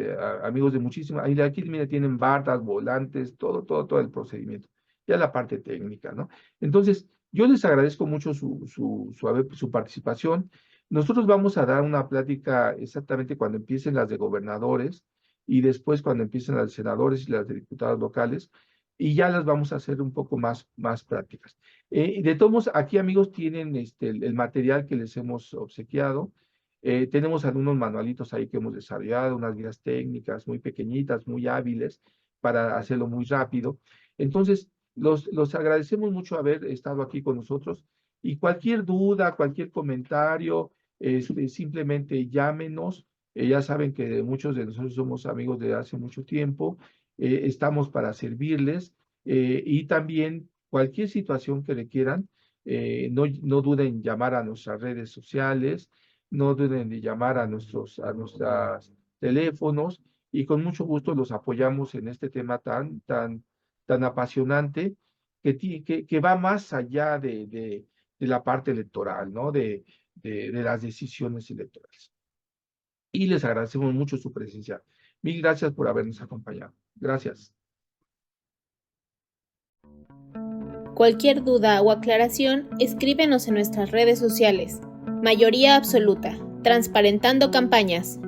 amigos de muchísimas. Ahí aquí, mira, tienen bardas, volantes, todo el procedimiento. Ya la parte técnica, ¿no? Entonces, yo les agradezco mucho su participación. Nosotros vamos a dar una plática exactamente cuando empiecen las de gobernadores y después cuando empiecen las de senadores y las de diputados locales, y ya las vamos a hacer un poco más prácticas. De todos modos, aquí amigos tienen el material que les hemos obsequiado. Tenemos algunos manualitos ahí que hemos desarrollado, unas guías técnicas muy pequeñitas, muy hábiles para hacerlo muy rápido. Entonces, los agradecemos mucho haber estado aquí con nosotros y cualquier duda, cualquier comentario, simplemente llámenos. Ya saben que muchos de nosotros somos amigos de hace mucho tiempo. Estamos para servirles y también cualquier situación que requieran, no duden en llamar a nuestras redes sociales, no duden de llamar a nuestros teléfonos y con mucho gusto los apoyamos en este tema tan apasionante que va más allá de la parte electoral, ¿no? De las decisiones electorales. Y les agradecemos mucho su presencia. Mil gracias por habernos acompañado. Gracias. Cualquier duda o aclaración, escríbenos en nuestras redes sociales. Mayoría absoluta, transparentando campañas.